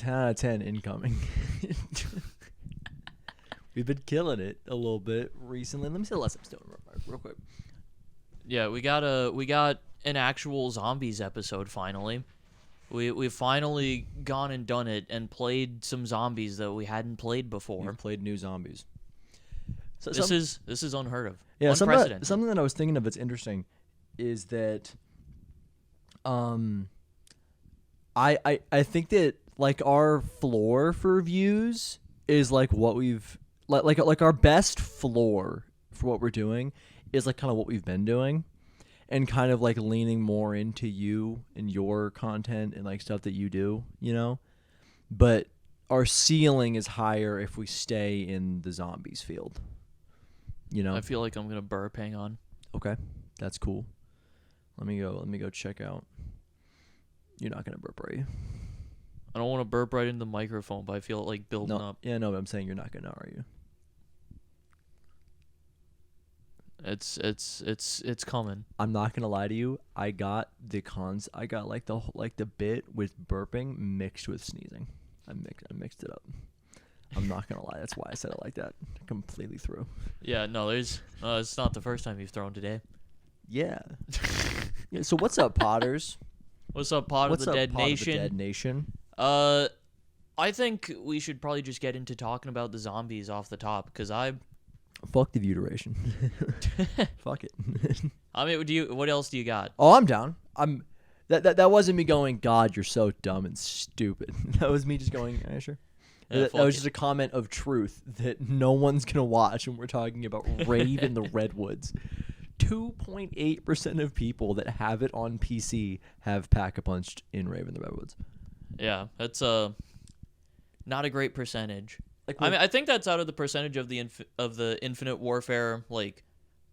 10 out of 10 incoming. We've been killing it a little bit recently. Let me see the last episode real quick. Yeah, we got an actual zombies episode finally. We've finally gone and done it and played some zombies that we hadn't played before. We've played new zombies. So this is unheard of. Yeah, Unprecedented. something that I was thinking of that's interesting is that I think that like our floor for views is like what we've like our best floor for what we're doing is like kind of what we've been doing, and kind of like leaning more into you and your content and like stuff that you do, you know. But our ceiling is higher if we stay in the zombies field. You know. I feel like I'm gonna burp. Hang on. Okay, that's cool. Let me go check out. You're not gonna burp, are you? I don't want to burp right into the microphone, but I feel it like building up. Yeah, no, but I'm saying you're not gonna, are you? It's coming. I'm not gonna lie to you. I got like the bit with burping mixed with sneezing. I mixed it up. I'm not gonna lie. That's why I said it like that. Completely through. Yeah, no, there's. It's not the first time you've thrown today. Yeah. Yeah. So what's up, Potters? What's up, Pot of the Dead Nation? I think we should probably just get into talking about the zombies off the top, because Fuck the view duration. Fuck it. I mean, what else do you got? Oh, I'm down. That wasn't me going, God, you're so dumb and stupid. That was me just going, yeah, sure. That was just a comment of truth that no one's going to watch when we're talking about Rave in the Redwoods. 2.8% of people that have it on PC have Pack-a-Punched in Rave in the Redwoods. Yeah, that's not a great percentage. Like, I mean, I think that's out of the percentage of the Infinite Warfare like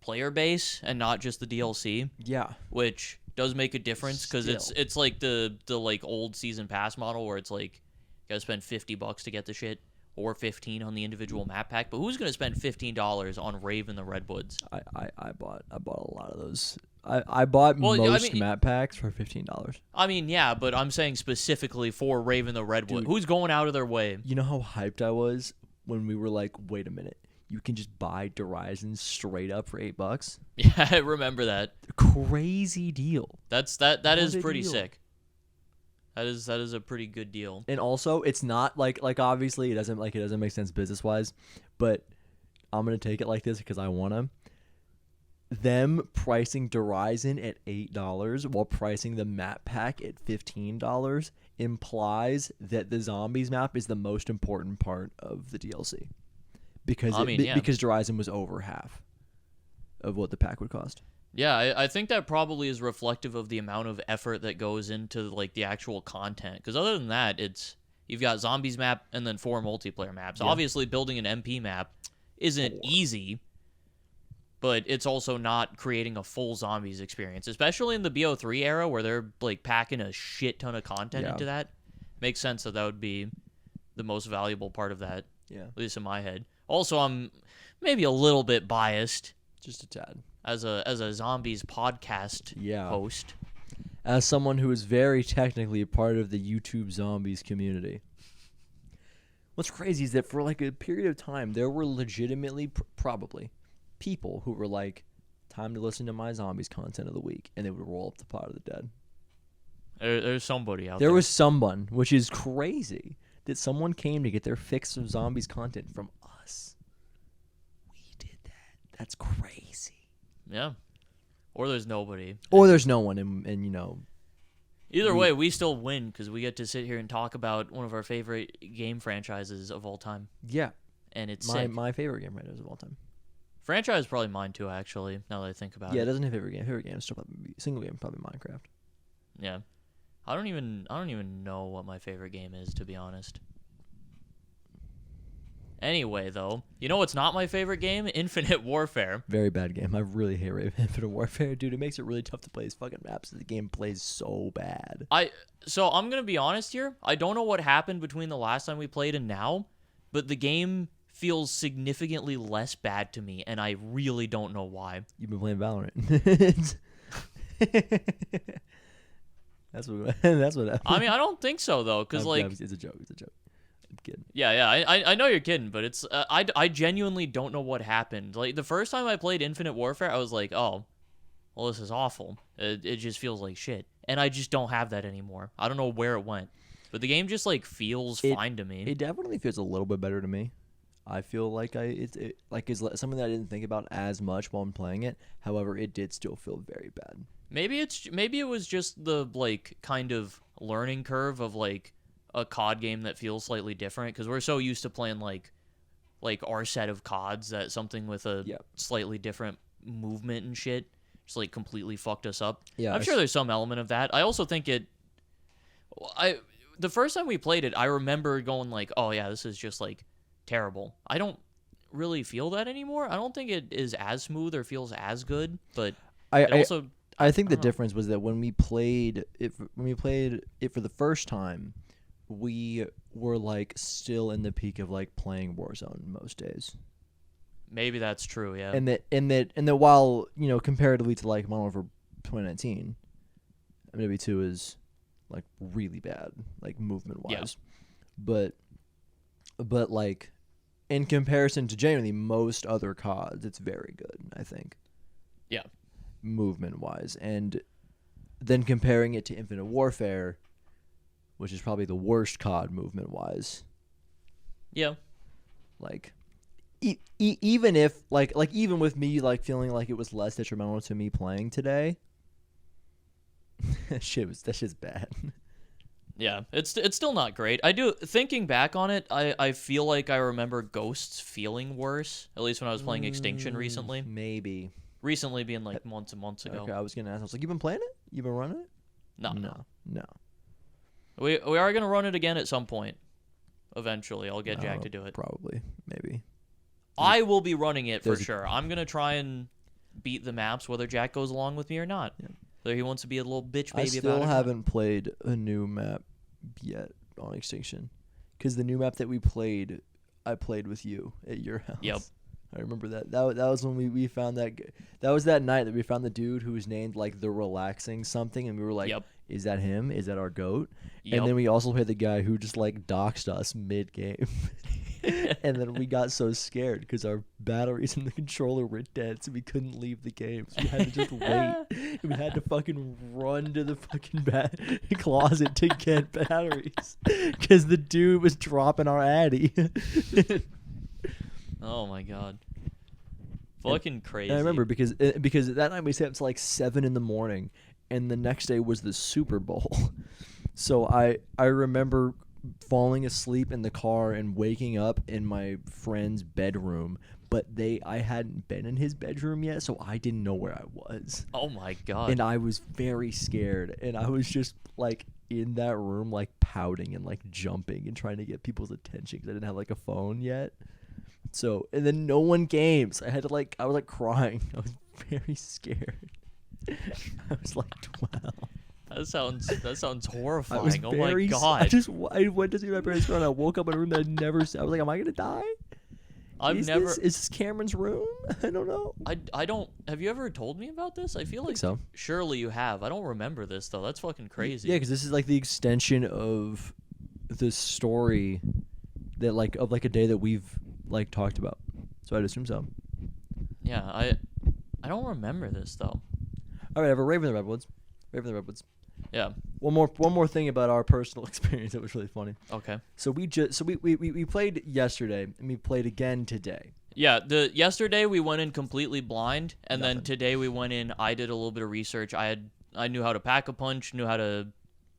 player base and not just the DLC. Yeah, which does make a difference because it's like the like old season pass model where it's like you gotta spend $50 to get the shit or $15 on the individual map pack. But who's gonna spend $15 on Rave in the Redwoods? I bought a lot of those. I bought most map packs for $15. I mean, yeah, but I'm saying specifically for Rave in the Redwood. Who's going out of their way? You know how hyped I was when we were like, wait a minute, you can just buy Horizon straight up for $8? Yeah, I remember that. Crazy deal. That is pretty sick. That is a pretty good deal. And also, it's not like obviously it doesn't make sense business wise, but I'm gonna take it like this because I wanna. Them pricing Horizon at $8 while pricing the map pack at $15 implies that the zombies map is the most important part of the DLC, because because Horizon was over half of what the pack would cost. Yeah, I think that probably is reflective of the amount of effort that goes into like the actual content. Because other than that, you've got zombies map and then 4 multiplayer maps. Yeah. Obviously, building an MP map isn't easy, but it's also not creating a full zombies experience, especially in the BO3 era where they're like packing a shit ton of content into that. Makes sense that would be the most valuable part of that. Yeah, at least in my head. Also, I'm maybe a little bit biased, just a tad, as a zombies podcast host. As someone who is very technically a part of the YouTube zombies community. What's crazy is that for like a period of time, there were legitimately probably people who were like, time to listen to my zombies content of the week, and they would roll up the Pot of the Dead. There's somebody out there. There was someone, which is crazy, that someone came to get their fix of zombies content from us. We did that. That's crazy. Yeah. Or there's nobody. Or there's no one, and you know. Either way, we still win because we get to sit here and talk about one of our favorite game franchises of all time. Yeah. And it's my favorite game franchise of all time. Franchise is probably mine too, actually, now that I think about it. Yeah, it doesn't have favorite game. Favorite game is still probably single game, probably Minecraft. Yeah. I don't even know what my favorite game is, to be honest. Anyway, though, you know what's not my favorite game? Infinite Warfare. Very bad game. I really hate Infinite Warfare, dude. It makes it really tough to play these fucking maps. The game plays so bad. So I'm gonna be honest here. I don't know what happened between the last time we played and now, but the game feels significantly less bad to me, and I really don't know why. You've been playing Valorant. That's what. That's what. I mean, I don't think so though, because like it's a joke. It's a joke. I'm kidding. yeah, I know you're kidding, but it's I genuinely don't know what happened. Like the first time I played Infinite Warfare, I was like, oh, well, this is awful. It just feels like shit, and I just don't have that anymore. I don't know where it went, but the game just like feels fine to me. It definitely feels a little bit better to me. I feel like it's something that I didn't think about as much while I'm playing it. However, it did still feel very bad. Maybe it was just the like kind of learning curve of like a COD game that feels slightly different because we're so used to playing like our set of CODs that something with a slightly different movement and shit just like completely fucked us up. Yeah, I'm sure there's some element of that. I also think the first time we played it, I remember going like, oh yeah, this is just like terrible. I don't really feel that anymore. I don't think it is as smooth or feels as good, but I think the difference was that when we played it for the first time, we were like still in the peak of like playing Warzone most days. Maybe that's true, yeah. And that while, comparatively to like Modern Warfare 2019, MW2 is like really bad, like movement wise. Yeah. But like in comparison to genuinely most other CODs, it's very good, I think. Yeah. Movement wise. And then comparing it to Infinite Warfare, which is probably the worst COD movement wise. Yeah. Like even if like even with me like feeling like it was less detrimental to me playing today, that's just bad. Yeah, it's still not great. Thinking back on it, I feel like I remember Ghosts feeling worse, at least when I was playing Extinction recently. Maybe. Recently being like months and months ago. Okay, I was going to ask. I was like, you been playing it? You been running it? No. We are going to run it again at some point. Eventually, I'll get Jack to do it. Probably. Maybe. I will be running it for sure. I'm going to try and beat the maps whether Jack goes along with me or not. Yeah. Whether he wants to be a little bitch baby about it. I still haven't played a new map yet on Extinction. Because the new map that we played, I played with you at your house. Yep. I remember that. That was when we found that. That was that night that we found the dude who was named like the Relaxing something, and we were like, yep. Is that him? Is that our goat? Yep. And then we also had the guy who just like doxed us mid game. And then we got so scared because our batteries in the controller were dead, so we couldn't leave the game. So we had to just wait. We had to fucking run to the fucking closet to get batteries because the dude was dropping our addy. Oh my god. Fucking crazy. And I remember because that night we stayed up to like 7 a.m, and the next day was the Super Bowl. So I remember falling asleep in the car and waking up in my friend's bedroom, but I hadn't been in his bedroom yet, so I didn't know where I was. Oh my god. And I was very scared, and I was just like in that room like pouting and like jumping and trying to get people's attention because I didn't have like a phone yet. So, and then no one came, so I was like crying. I was very scared. I was like 12. That sounds horrifying. Was oh my god! I went to see my parents' and I woke up in a room that I'd never seen. I was like, am I gonna die? Is this Cameron's room? I don't know. I don't. Have you ever told me about this? I feel like so. Surely you have. I don't remember this though. That's fucking crazy. Yeah, because this is like the extension of the story that like of like a day that we've like talked about. So I'd assume so. Yeah, I don't remember this though. All right, I have a Rave in the Redwoods. Yeah. One more thing about our personal experience that was really funny. Okay. So we played yesterday and we played again today. Yeah, yesterday we went in completely blind, and Nothing. then today we went in. I did a little bit of research. I knew how to pack a punch, knew how to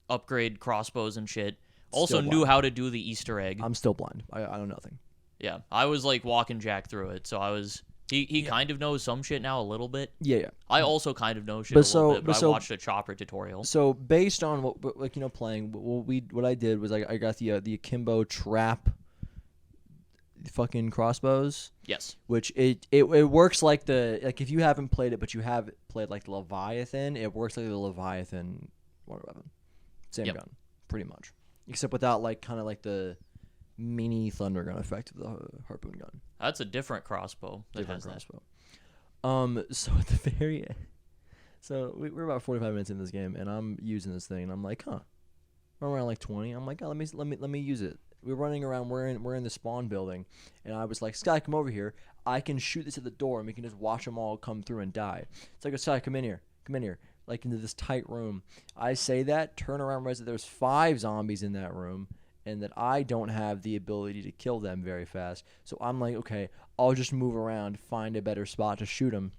upgrade crossbows and shit. Also knew how to do the Easter egg. I'm still blind. I know nothing. Yeah, I was like walking Jack through it, so I was. He kind of knows some shit now a little bit. Yeah. I also kind of know shit a little bit, but I watched a chopper tutorial. So based on what like playing, what I did was I got the Akimbo trap fucking crossbows. Yes. Which it works like if you haven't played it but you have played like the Leviathan, it works like the Leviathan water weapon. Same gun, pretty much. Except without like kind of like the mini thunder gun effect of the harpoon gun. That's a different crossbow. So at the So we're about 45 minutes in this game, and I'm using this thing, and I'm like, huh. We're around like 20. I'm like, oh, let me use it. We're running around. We're in the spawn building, and I was like, Sky, come over here. I can shoot this at the door, and we can just watch them all come through and die. It's like, Sky, come in here, like into this tight room. I say that, turn around, realize that there's 5 zombies in that room, and that I don't have the ability to kill them very fast. So I'm like, okay, I'll just move around, find a better spot to shoot them.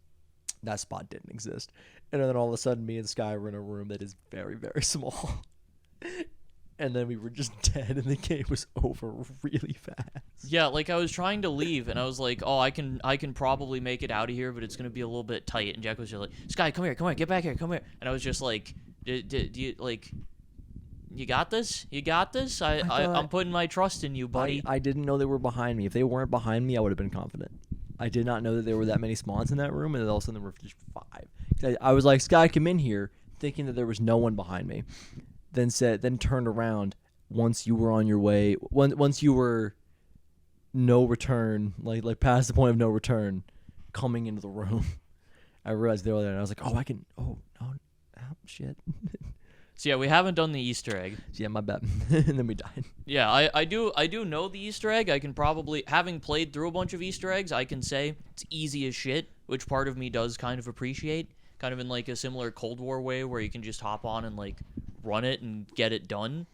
That spot didn't exist. And then all of a sudden, me and Sky were in a room that is very, very small. And then we were just dead, and the game was over really fast. Yeah, like I was trying to leave, and I was like, "Oh, I can probably make it out of here, but it's gonna be a little bit tight." And Jack was just like, "Sky, come here, get back here, come here." And I was just like, "Do you like, you got this? You got this? I'm putting my trust in you, buddy." I didn't know they were behind me. If they weren't behind me, I would have been confident. I did not know that there were that many spawns in that room, and then all of a sudden there were just 5. I was like, Sky, come in here, thinking that there was no one behind me. Then turned around once you were on your way. Once you were no return, like past the point of no return, coming into the room. I realized they were there, and I was like, oh, I can. Oh no, shit. So yeah, we haven't done the Easter egg. Yeah, my bad. And then we died. Yeah, I do know the Easter egg. I can probably, having played through a bunch of Easter eggs, I can say it's easy as shit, which part of me does kind of appreciate. Kind of in like a similar Cold War way where you can just hop on and like run it and get it done.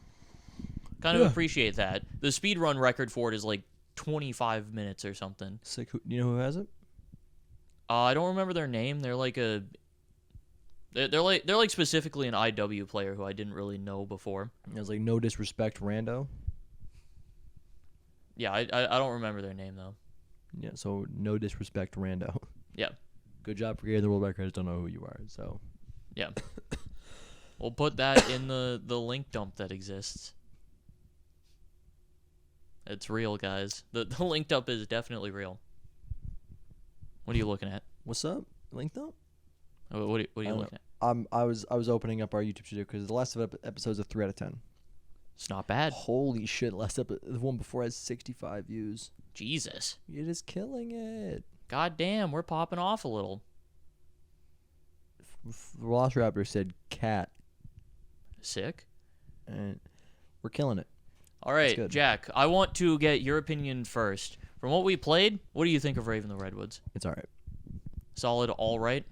Kind of appreciate that. The speedrun record for it is like 25 minutes or something. Sick. You know who has it? I don't remember their name. They're like they're like specifically an IW player who I didn't really know before. It was like no disrespect, rando. Yeah, I don't remember their name though. Yeah, so no disrespect, rando. Yeah. Good job for getting the world record. I just don't know who you are. So. Yeah. We'll put that in the link dump that exists. It's real, guys. The link dump is definitely real. What are you looking at? What's up? Link dump? What are you looking at? I was opening up our YouTube studio because the last episode's a 3 out of 10. It's not bad. Holy shit! The one before has 65 views. Jesus. You're just killing it. God damn, we're popping off a little. Velociraptor said cat. Sick. And we're killing it. All right, Jack, I want to get your opinion first. From what we played, what do you think of Rave in the Redwoods? It's all right. Solid, all right?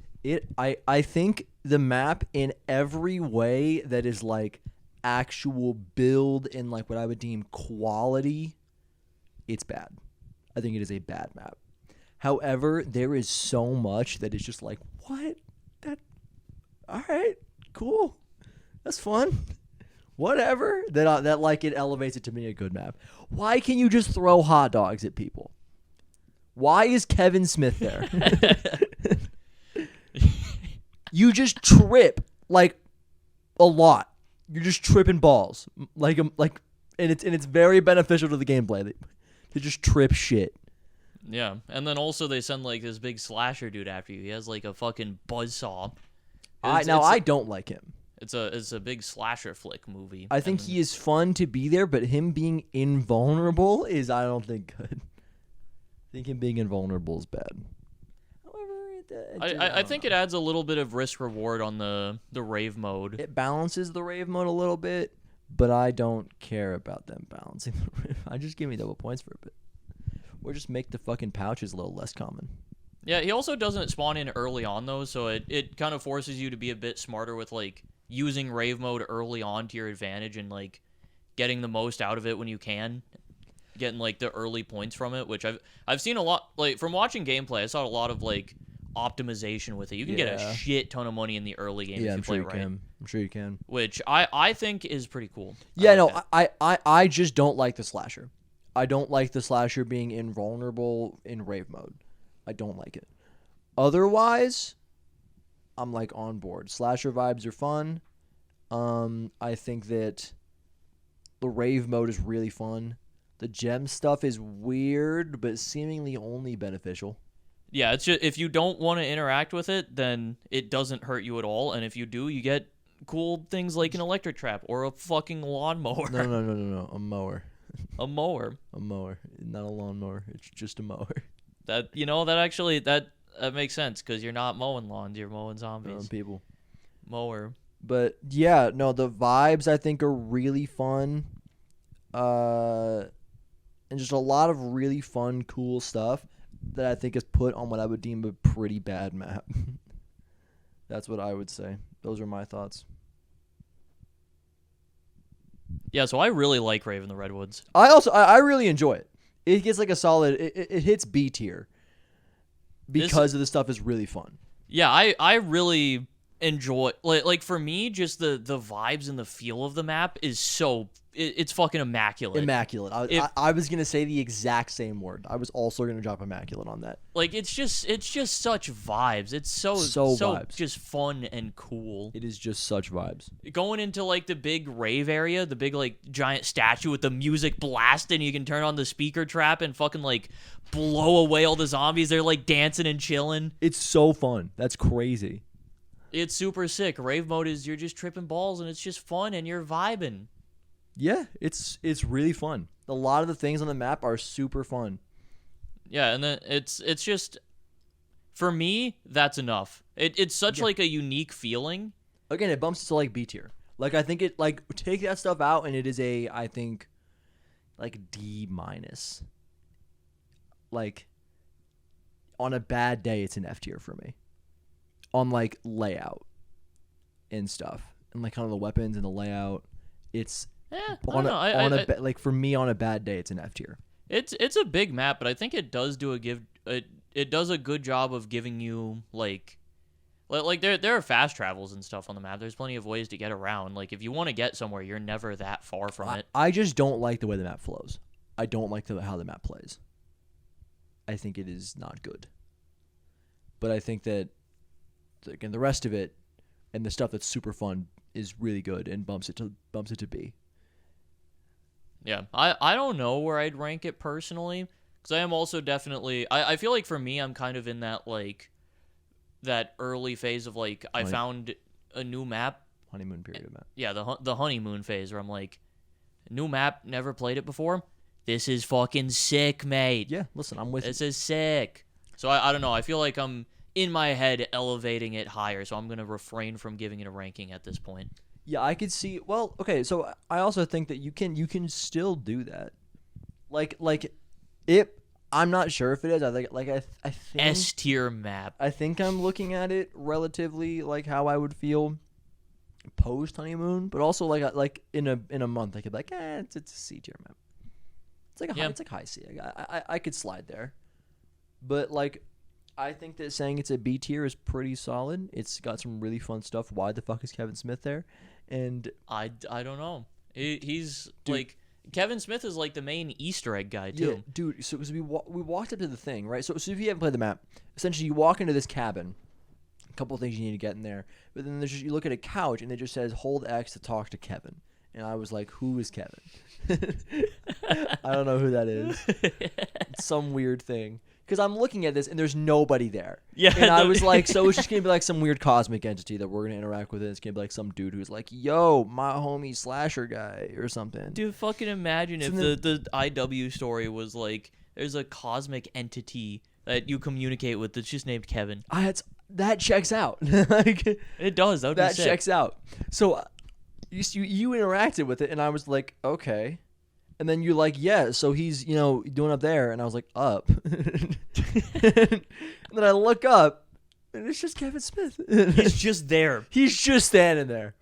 I think the map in every way that is like actual build and like what I would deem quality, it's bad. I think it is a bad map. However, there is so much that is just like, what? All right, cool. That's fun. Whatever. That like it elevates it to be a good map. Why can you just throw hot dogs at people? Why is Kevin Smith there? You just trip like a lot. You're just tripping balls and it's very beneficial to the gameplay to just trip shit. Yeah, and then also they send like this big slasher dude after you. He has like a fucking buzzsaw. I don't like him. It's a big slasher flick movie. I think he is fun to be there, but him being invulnerable is, I don't think, good. I think him being invulnerable is bad. However, I think it adds a little bit of risk reward on the Rave mode. It balances the Rave mode a little bit, but I don't care about them balancing the Rave. I just give me double points for a bit. Or just make the fucking pouches a little less common. Yeah, he also doesn't spawn in early on, though, so it kind of forces you to be a bit smarter with, like, using Rave mode early on to your advantage and, like, getting the most out of it when you can. Getting, like, the early points from it, which I've seen a lot, like, from watching gameplay, I saw a lot of, like, optimization with it. You can get a shit ton of money in the early game if you play right. I'm sure you can. Which I think is pretty cool. Yeah, I just don't like the slasher. I don't like the slasher being invulnerable in Rave mode. I don't like it. Otherwise, I'm like on board. Slasher vibes are fun. I think that the Rave mode is really fun. The gem stuff is weird, but seemingly only beneficial. Yeah, it's just, if you don't want to interact with it, then it doesn't hurt you at all. And if you do, you get cool things like an electric trap or a fucking lawnmower. No. A mower. A mower. A mower. Not a lawnmower. It's just a mower. That actually makes sense because you're not mowing lawns, you're mowing zombies. People. mower. But yeah, no, the vibes I think are really fun. And just a lot of really fun, cool stuff that I think is put on what I would deem a pretty bad map. That's what I would say. Those are my thoughts. Yeah, so I really like Rave in the Redwoods. I really enjoy it. It gets like a solid. It hits B tier because of the stuff is really fun. Yeah, I really enjoy like for me, just the vibes and the feel of the map is so it's fucking immaculate. Immaculate. I was gonna say the exact same word. I was also gonna drop immaculate on that. Like it's just such vibes. It's so vibes. Just fun and cool. It is just such vibes. Going into like the big rave area, the big like giant statue with the music blasting, you can turn on the speaker trap and fucking like blow away all the zombies. They're like dancing and chilling. It's so fun. That's crazy. It's super sick. Rave mode is you're just tripping balls and it's just fun and you're vibing. Yeah, it's really fun. A lot of the things on the map are super fun. Yeah, and then it's just for me that's enough. It's such like a unique feeling. Again, it bumps it to like B tier. Like I think it like take that stuff out and it is a I think like D minus. Like on a bad day it's an F tier for me. On like layout and stuff and like kind of the weapons and the layout, it's like for me on a bad day it's an F tier. It's a big map, but I think it does do it does a good job of giving you like there are fast travels and stuff on the map. There's plenty of ways to get around. Like if you want to get somewhere, you're never that far from it. I just don't like the way the map flows. I don't like how the map plays. I think it is not good. But I think that again the rest of it and the stuff that's super fun is really good and bumps it to B. Yeah, I don't know where I'd rank it personally because I am also definitely I feel like for me I'm kind of in that like that early phase of like I found a new map, honeymoon period map. Yeah, the honeymoon phase where I'm like new map, never played it before. This is fucking sick, mate. Yeah, listen, I'm with you. This is sick. So I don't know. I feel like I'm in my head elevating it higher, so I'm going to refrain from giving it a ranking at this point. Yeah, I could see. Well, okay, so I also think that you can still do that. Like it. I'm not sure if it is. I think S tier map. I think I'm looking at it relatively like how I would feel post honeymoon, but also like in a month I could be like, it's a C tier map. It's like it's like high C. I could slide there, but like. I think that saying it's a B tier is pretty solid. It's got some really fun stuff. Why the fuck is Kevin Smith there? And I don't know. He's like Kevin Smith is like the main Easter egg guy too. Yeah, dude. So we walked up to the thing, right? So if you haven't played the map, essentially you walk into this cabin. A couple of things you need to get in there, but then you look at a couch and it just says hold X to talk to Kevin. And I was like, who is Kevin? I don't know who that is. It's some weird thing. Because I'm looking at this and there's nobody there. Yeah. And I was like, so it's just going to be like some weird cosmic entity that we're going to interact with. It's going to be like some dude who's like, yo, my homie slasher guy or something. Dude, fucking imagine if the IW story was like, there's a cosmic entity that you communicate with that's just named Kevin. That checks out. Like, it does. That checks out. So you interacted with it and I was like, okay. And then you're like, yeah, so he's, doing up there. And I was like, up. And then I look up, and it's just Kevin Smith. He's just there. He's just standing there.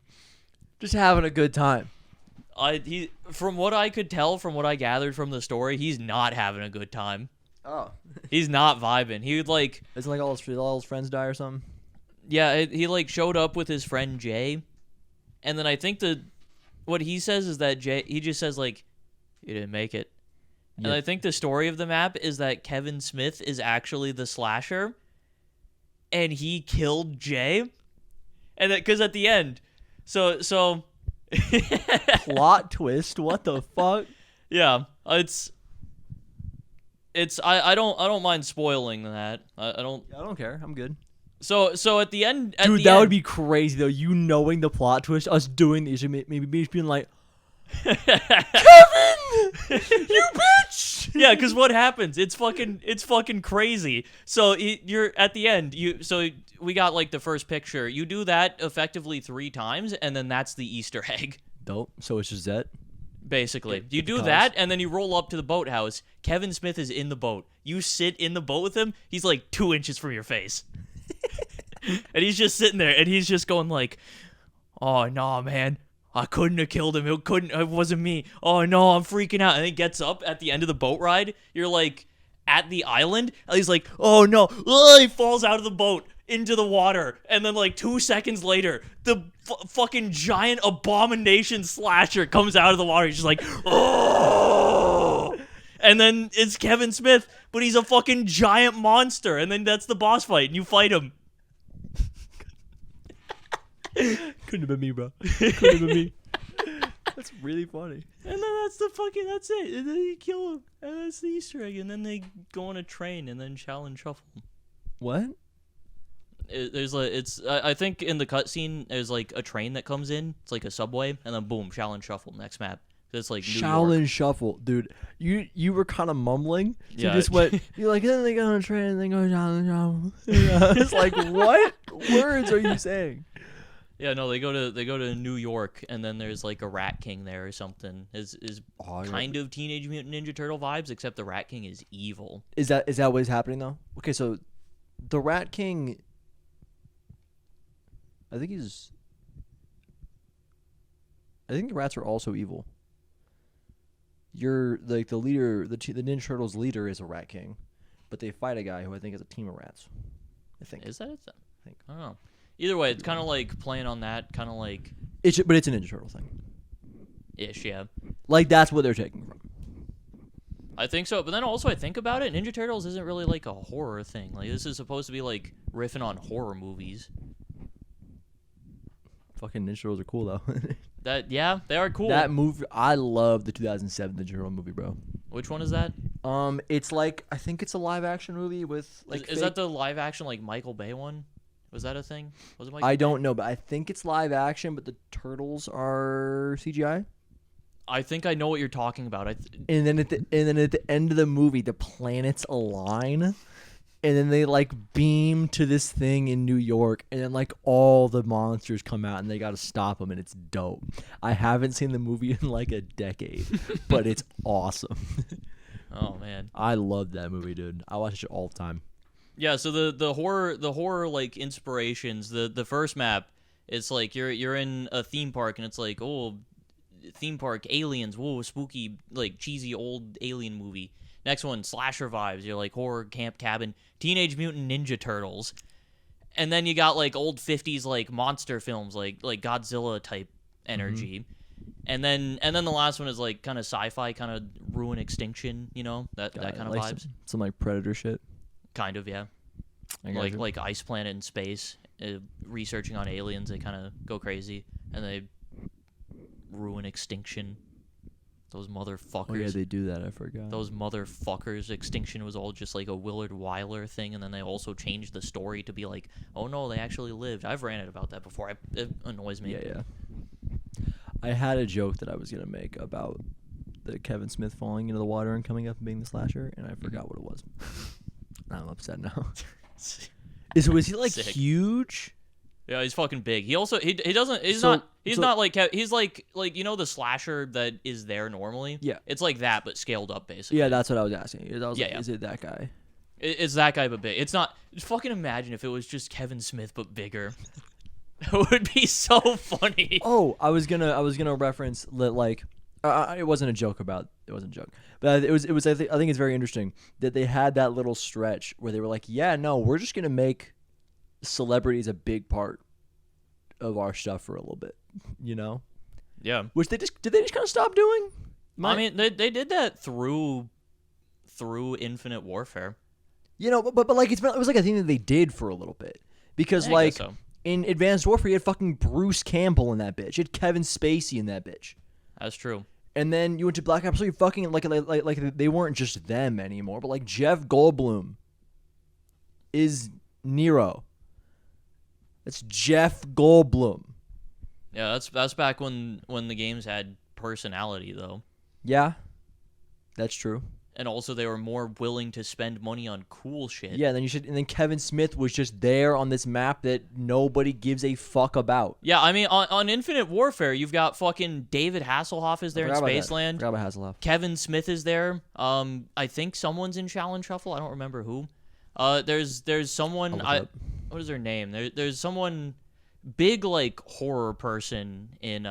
Just having a good time. From what I could tell, from what I gathered from the story, he's not having a good time. Oh. He's not vibing. He would like... Isn't like all his friends die or something? Yeah, he like showed up with his friend Jay. And then I think what he says is that he just says like, you didn't make it. And I think the story of the map is that Kevin Smith is actually the slasher, and he killed Jay. And because at the end, so plot twist. What the fuck? Yeah, it's I don't mind spoiling that. I don't care. I'm good. So at the end, dude, that would be crazy though. You knowing the plot twist, us doing these, maybe being like. Kevin, you bitch! Yeah, because what happens? It's fucking crazy. So you're at the end. we got like the first picture. You do that effectively 3 times, and then that's the Easter egg. Dope. So it's just that. Basically, you the do cause. that, and then you roll up to the boathouse. Kevin Smith is in the boat. You sit in the boat with him. He's like 2 inches from your face, and he's just sitting there, and he's just going like, "Oh no, man, I couldn't have killed him. It wasn't me. Oh no, I'm freaking out." And he gets up at the end of the boat ride. You're like at the island, and he's like, "Oh no!" Ugh, he falls out of the boat into the water, and then like 2 seconds later, the fucking giant abomination slasher comes out of the water. He's just like, "Oh!" And then it's Kevin Smith, but he's a fucking giant monster, and then that's the boss fight, and you fight him. Couldn't have been me, bro. Couldn't have been me. That's really funny. And then that's it. And then you kill him, and that's the Easter egg. And then they go on a train, and then challenge shuffle. What? I think in the cutscene there's like a train that comes in. It's like a subway, and then boom, Shaolin Shuffle next map. It's like New Shaolin York. Shuffle, dude. You were kind of mumbling. So Yeah. you just went. You're like, then they go on a train, and then go Shaolin Shuffle. It's like, what words are you saying? Yeah, no, they go to New York, and then there's like a Rat King there or something. Is kind of Teenage Mutant Ninja Turtle vibes, except the Rat King is evil. Is that what is happening though? Okay, so the Rat King. I think the rats are also evil. You're like the leader, the Ninja Turtles leader is a Rat King, but they fight a guy who I think is a team of rats. I think. Is that it then? I think. I don't know. Either way, it's kind of like playing on that, kind of like But it's a Ninja Turtle thing. ish, yeah. Like that's what they're taking from. I think so, but then also I think about it, Ninja Turtles isn't really like a horror thing. Like this is supposed to be like riffing on horror movies. Fucking Ninja Turtles are cool though. Yeah, they are cool. That movie, I love the 2007 Ninja Turtle movie, bro. Which one is that? It's like I think it's a live action movie with like. Is that the live action like Michael Bay one? Was that a thing? Was it Michael? I don't know, but I think it's live action, but the turtles are CGI. I think I know what you're talking about. And then at the end of the movie, the planets align, and then they like beam to this thing in New York, and then like all the monsters come out, and they got to stop them, and it's dope. I haven't seen the movie in like a decade, but it's awesome. Oh man, I love that movie, dude. I watch it all the time. yeah. So the horror like inspirations. The first map, it's like you're in a theme park, and it's like, oh, theme park aliens, whoa, spooky, like cheesy old alien movie. Next one, slasher vibes. You're like horror camp cabin, Teenage Mutant Ninja Turtles, and then you got like old 50s like monster films, like Godzilla type energy. And then the last one is like kind of sci-fi, kind of ruin extinction, you know, that kind of like vibes. some like Predator shit. Kind of, yeah. Like Ice Planet in space, researching on aliens. They kind of go crazy, and they ruin extinction. Those motherfuckers. Oh yeah, they do that. I forgot. Those motherfuckers. Extinction was all just like a Willard Wyler thing, and then they also changed the story to be like, oh no, they actually lived. I've ranted about that before. It annoys me. Yeah. I had a joke that I was gonna make about the Kevin Smith falling into the water and coming up and being the slasher, and I forgot what it was. I'm upset now. Was he like Sick. huge? Yeah, he's fucking big. He also he doesn't he's So- not he's so- not like he's like you know the slasher that is there normally. Yeah. It's like that but scaled up basically. Yeah, that's what I was asking. I was Yeah, like, yeah. is it that guy? It's that guy but big. It's not. Just fucking imagine if it was just Kevin Smith but bigger. It would be so funny. Oh, I was gonna reference that like it wasn't a joke about it wasn't a joke, but it was I think it's very interesting that they had that little stretch where they were like, yeah, no, we're just gonna make celebrities a big part of our stuff for a little bit, you know? Yeah. Which did they just kind of stop doing? I mean, they did that through Infinite Warfare. You know, but like it was like a thing that they did for a little bit because I like guess so. in Advanced Warfare, you had fucking Bruce Campbell in that bitch. You had Kevin Spacey in that bitch. That's true. And then you went to Black Ops 3, fucking like they weren't just them anymore, but like Jeff Goldblum is Nero. That's Jeff Goldblum. Yeah, that's back when the games had personality though. Yeah, that's true. and also they were more willing to spend money on cool shit. Yeah, and then Kevin Smith was just there on this map that nobody gives a fuck about. Yeah, I mean, on Infinite Warfare, you've got fucking David Hasselhoff is there in Spaceland. Forgot about Hasselhoff. Kevin Smith is there. I think someone's in Challenge Shuffle. I don't remember who. There's someone. What is their name? There's someone big like horror person in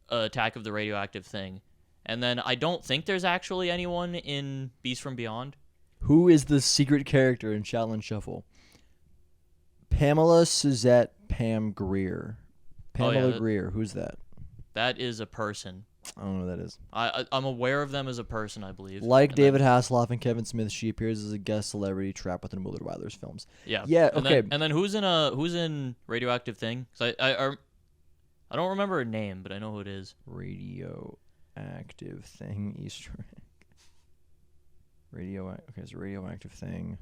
Attack of the Radioactive Thing. And then I don't think there's actually anyone in Beast from Beyond. Who is the secret character in Challenge Shuffle? Pamela Suzette Pam Greer. Pamela Greer. Who's that? That is a person. I don't know who that is. I'm aware of them as a person, I believe. Like David Hasselhoff and Kevin Smith, she appears as a guest celebrity trapped within Willard Wyler's films. Yeah. Yeah. And Okay. Then who's in Radioactive Thing? 'Cause I don't remember her name, but I know who it is. Radioactive Thing Easter egg. Okay, it's a Radioactive Thing.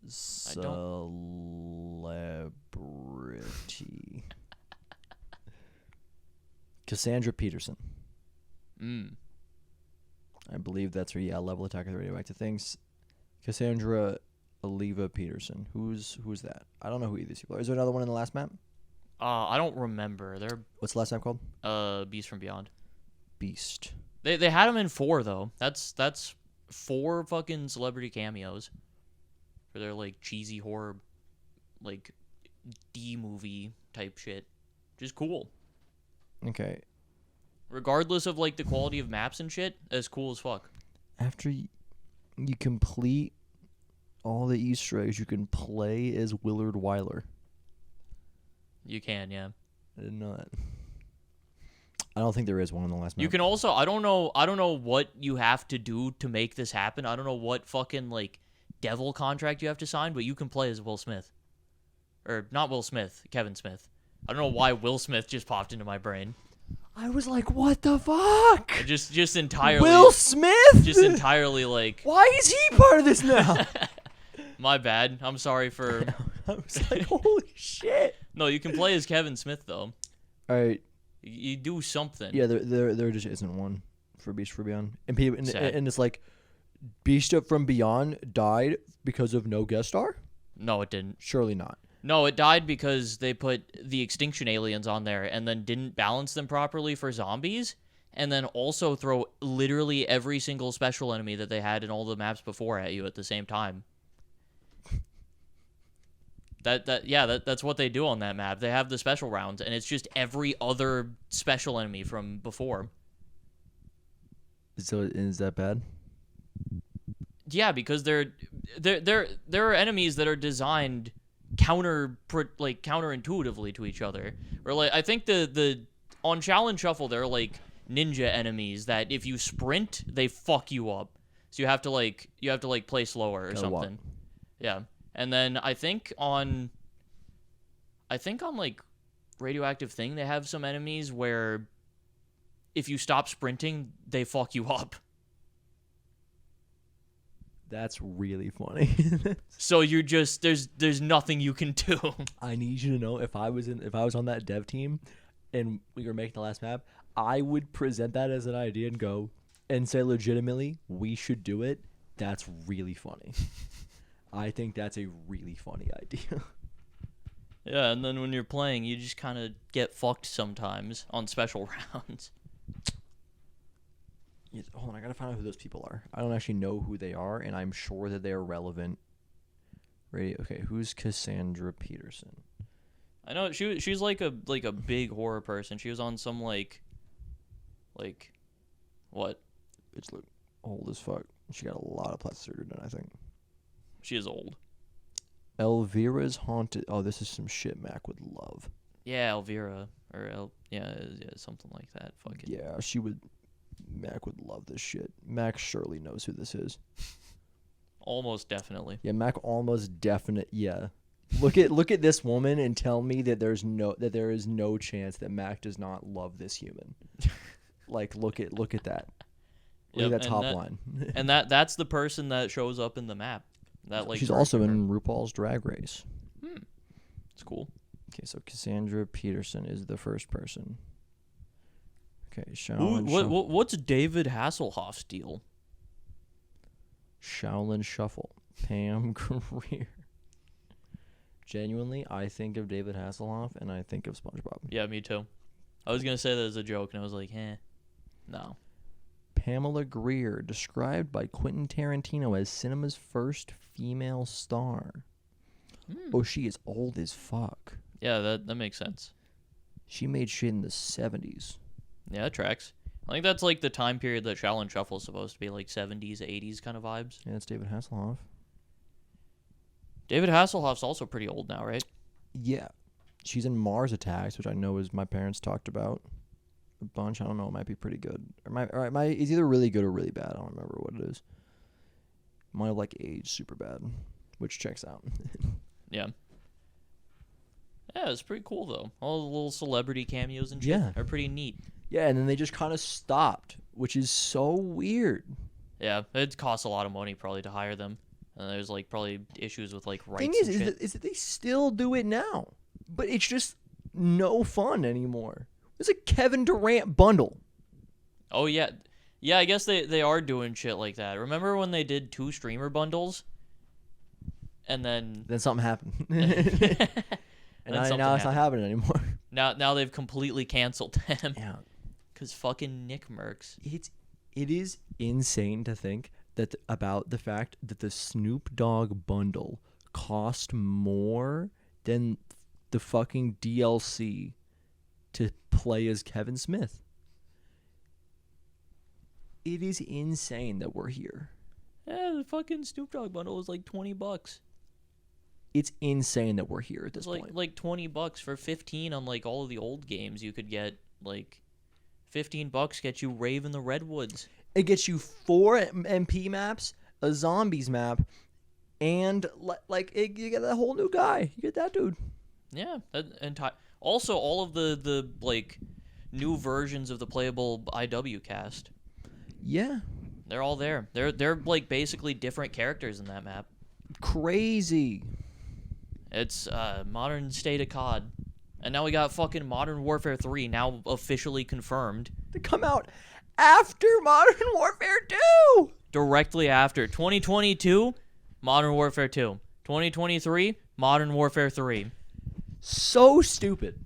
Celebrity. Cassandra Peterson. I believe that's her. Yeah, level attack of the radioactive things. Cassandra Oliva Peterson. Who's that? I don't know who either of these people are. Is there another one in the last map? I don't remember. What's the last map called? Beast from Beyond. Beast. They had him in 4 though. That's 4 fucking celebrity cameos for their like cheesy horror, like D movie type shit. Just cool. Okay. Regardless of like the quality of maps and shit, as cool as fuck. After you complete all the Easter eggs, you can play as Willard Wyler. You can, yeah. I didn't know that. I don't think there is one in the last map. You can also I don't know what you have to do to make this happen. I don't know what fucking like devil contract you have to sign, but you can play as Will Smith. Or not Will Smith, Kevin Smith. I don't know why Will Smith just popped into my brain. I was like, what the fuck? Just entirely Will Smith? Just entirely like why is he part of this now? My bad. I'm sorry for I was like, holy shit. No, you can play as Kevin Smith though. Alright. You do something. Yeah, there just isn't one for Beast from Beyond. And it's like Beast from Beyond died because of no guest star? No, it didn't. Surely not. No, it died because they put the extinction aliens on there and then didn't balance them properly for zombies, and then also throw literally every single special enemy that they had in all the maps before at you at the same time. That's what they do on that map. They have the special rounds, and it's just every other special enemy from before. So is that bad? Yeah, because there are enemies that are designed counterintuitively to each other. Or like I think the on Challenge Shuffle there are like ninja enemies that if you sprint they fuck you up. So you have to play slower or something. Walk. Yeah. And then I think on like Radioactive Thing they have some enemies where if you stop sprinting they fuck you up. That's really funny. So you're just there's nothing you can do. I need you to know if I was on that dev team and we were making the last map, I would present that as an idea and go and say legitimately, we should do it. That's really funny. I think that's a really funny idea. Yeah, and then when you're playing, you just kind of get fucked sometimes on special rounds. Hold on, I gotta find out who those people are. I don't actually know who they are, and I'm sure that they're relevant. Okay, who's Cassandra Peterson? I know she's like a big horror person. She was on some like what? Bitch look old as fuck. She got a lot of plastic surgery done, I think. She is old. Elvira's Haunted. Oh, this is some shit Mac would love. Yeah, Elvira yeah, something like that. Fuck it. Yeah, she would. Mac would love this shit. Mac surely knows who this is. Almost definitely. Yeah, Mac almost definite. Yeah, look at this woman and tell me that there is no chance that Mac does not love this human. Like look at that. Look at that top line. And that's the person that shows up in the map. That like she's also in RuPaul's Drag Race. It's cool. Okay, so Cassandra Peterson is the first person. Okay, Shaolin What's David Hasselhoff's deal? Shaolin Shuffle. Pam Grier. Genuinely, I think of David Hasselhoff and I think of SpongeBob. Yeah, me too. I was gonna say that as a joke, and I was like, no. Pamela Grier, described by Quentin Tarantino as cinema's first female star. Oh, she is old as fuck. Yeah, that makes sense. She made shit in the 70s. Yeah, that tracks. I think that's like the time period that Shaolin Shuffle is supposed to be, like 70s, 80s kind of vibes. Yeah, it's David Hasselhoff. David Hasselhoff's also pretty old now, right? Yeah. She's in Mars Attacks, which I know is my parents talked about a bunch. I don't know. It might be pretty good. It's either really good or really bad. I don't remember what it is. Might have like aged super bad, which checks out. Yeah. Yeah, it's pretty cool though. All the little celebrity cameos and shit are pretty neat. Yeah, and then they just kind of stopped, which is so weird. Yeah, it costs a lot of money probably to hire them. And there's like probably issues with like rights. Thing and shit. is that they still do it now, but it's just no fun anymore. It's a Kevin Durant bundle. Oh yeah, yeah. I guess they are doing shit like that. Remember when they did 2 streamer bundles, and then something happened, and now it's not happening anymore. Now they've completely canceled them. Yeah, because fucking Nick Mercs. It is insane to think that about the fact that the Snoop Dogg bundle cost more than the fucking DLC to play as Kevin Smith. It is insane that we're here. Yeah, the fucking Snoop Dogg bundle was like $20. It's insane that we're here at this point. point. Like $20 for 15 on like all of the old games. You could get like $15 get you Rave in the Redwoods. It gets you 4 MP maps, a zombies map, and you get that whole new guy. You get that dude. Yeah, also all of the like new versions of the playable IW cast. Yeah, they're all there. They're like basically different characters in that map. Crazy. It's modern state of COD, and now we got fucking Modern Warfare 3 now officially confirmed to come out after Modern Warfare 2. Directly after 2022, Modern Warfare 2. 2023, Modern Warfare 3. So stupid.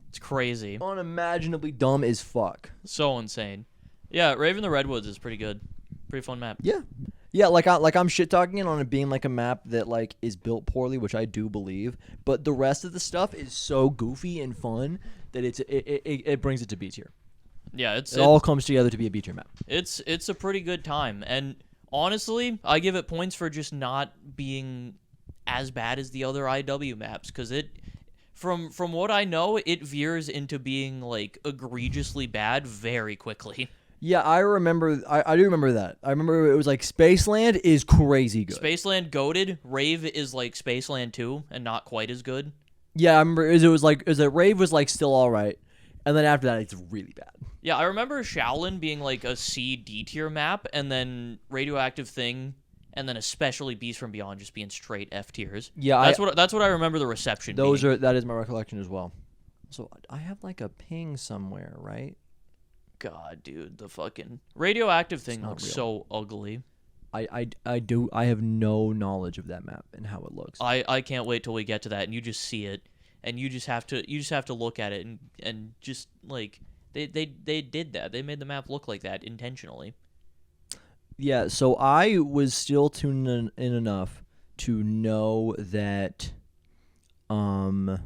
It's crazy. Unimaginably dumb as fuck. So insane. Yeah, Rave in the Redwoods is pretty good. Pretty fun map. Yeah. Yeah, I'm shit talking it on it being like a map that like is built poorly, which I do believe, but the rest of the stuff is so goofy and fun that it brings it to B tier. Yeah, it all comes together to be a B tier map. It's a pretty good time, and honestly, I give it points for just not being as bad as the other IW maps, because it, from what I know, it veers into being like egregiously bad very quickly. Yeah, I remember. I do remember that. I remember it was like Spaceland is crazy good. Spaceland goated. Rave is like Spaceland 2 and not quite as good. Yeah, I remember it was Rave was like still all right, and then after that it's really bad. Yeah, I remember Shaolin being like a C D tier map, and then Radioactive Thing, and then especially Beast from Beyond just being straight F tiers. Yeah, that's what I remember the reception. That is my recollection as well. So I have like a ping somewhere, right? God, dude, the fucking Radioactive Thing looks so ugly. I have no knowledge of that map and how it looks. I can't wait till we get to that and you just see it and you just have to look at it and just like they did that. They made the map look like that intentionally. Yeah, so I was still tuned in enough to know that Zombies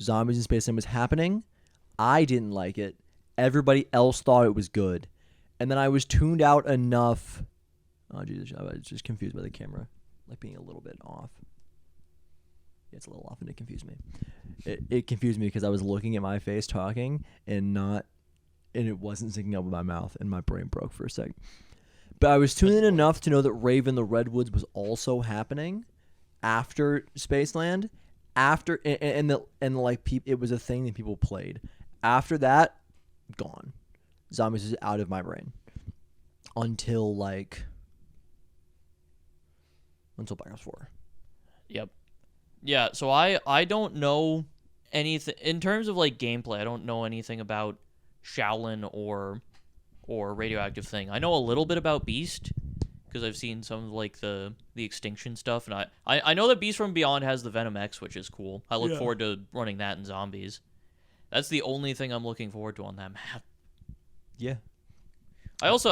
in Spaceland was happening. I didn't like it. Everybody else thought it was good. And then I was tuned out enough. Oh, Jesus. I was just confused by the camera. Like being a little bit off. Yeah, it's a little off and it confused me. It confused me because I was looking at my face talking and it wasn't syncing up with my mouth and my brain broke for a sec. But I was tuned in enough to know that Rave in the Redwoods was also happening after Spaceland. It was a thing that people played. After that, gone. Zombies is out of my brain until Black Ops 4. Yep. Yeah, so I don't know anything in terms of like gameplay. I don't know anything about Shaolin or Radioactive Thing. I know a little bit about Beast because I've seen some of like the extinction stuff, and I know that Beast from Beyond has the Venom X, which is cool. I look forward to running that in zombies. That's the only thing I'm looking forward to on that map. Yeah. I also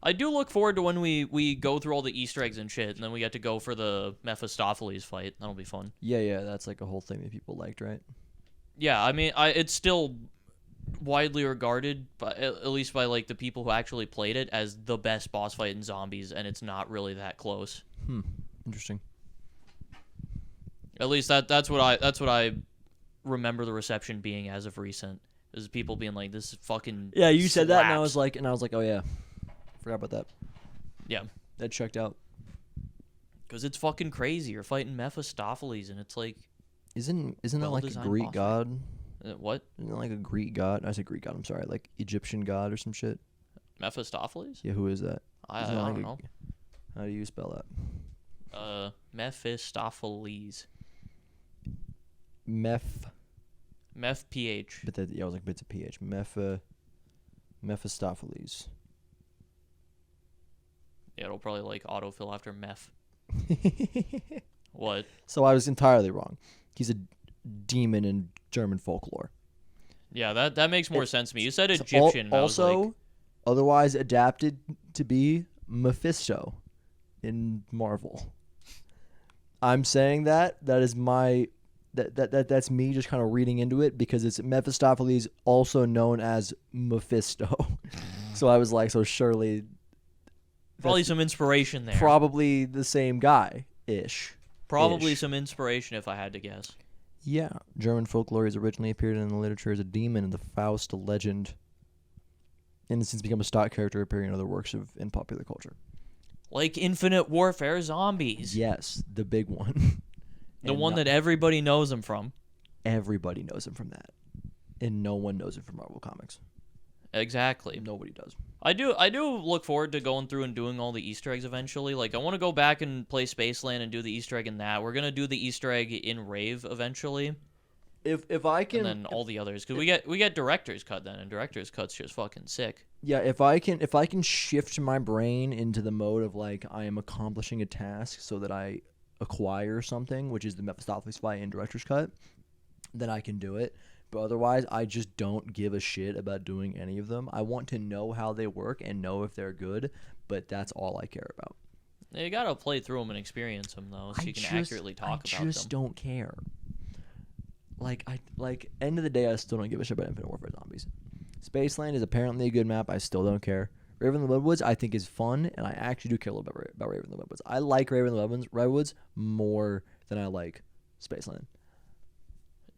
I do look forward to when we go through all the Easter eggs and shit, and then we get to go for the Mephistopheles fight. That'll be fun. Yeah, that's like a whole thing that people liked, right? Yeah, I mean, it's still widely regarded, but at least by like the people who actually played it, as the best boss fight in zombies, and it's not really that close. Interesting. At least that's what I remember the reception being as of recent. Is people being like, "This is fucking." Yeah, you said that, and slaps." I was like, oh yeah, forgot about that. Yeah, That checked out. because it's fucking crazy. You're fighting Mephistopheles, and it's like, Isn't that like a well-designed Greek boss god? what? Isn't that like a Greek god? I said Greek god. I'm sorry, like Egyptian god or some shit. Mephistopheles? Yeah, who is that? I Isn't that don't like know. How do you spell that? Mephistopheles. Meph. Meph PH. But that, yeah, I was like, but it's a ph. Mephistopheles. Yeah, it'll probably like autofill after meth. What? So I was entirely wrong. He's a demon in German folklore. Yeah, that makes more sense to me. You said It's Egyptian. And also, I was like, otherwise adapted to be Mephisto in Marvel. I'm saying that is my that's me just kind of reading into it because it's Mephistopheles, also known as Mephisto. So I was like, so surely probably some inspiration there. probably the same guy ish. Probably some inspiration if I had to guess. Yeah, German folklore has originally appeared in the literature as a demon in the Faust legend, and has since become a stock character appearing in other works in popular culture. Like Infinite Warfare Zombies. Yes, the big one. The one that everybody knows him from. Everybody knows him from that, and no one knows him from Marvel Comics. Exactly. Nobody does. I do look forward to going through and doing all the Easter eggs eventually. Like, I want to go back and play Spaceland and do the Easter egg in that. We're going to do the Easter egg in Rave eventually. If I can, and then all the others, because we get Director's Cut then, and Director's Cut's just fucking sick. yeah, if I can shift my brain into the mode of like I am accomplishing a task so that I acquire something, which is the Mephistopheles fight in Director's Cut, then I can do it. But otherwise, I just don't give a shit about doing any of them. I want to know how they work and know if they're good, but that's all I care about. You gotta play through them and experience them though, so you can accurately talk about them. I just don't care. End of the day, I still don't give a shit about Infinite Warfare Zombies. Spaceland is apparently a good map. I still don't care. Raven in the Redwoods, I think, is fun, and I actually do care a little bit about Raven in the Redwoods. I like Raven in the Redwoods more than I like Spaceland.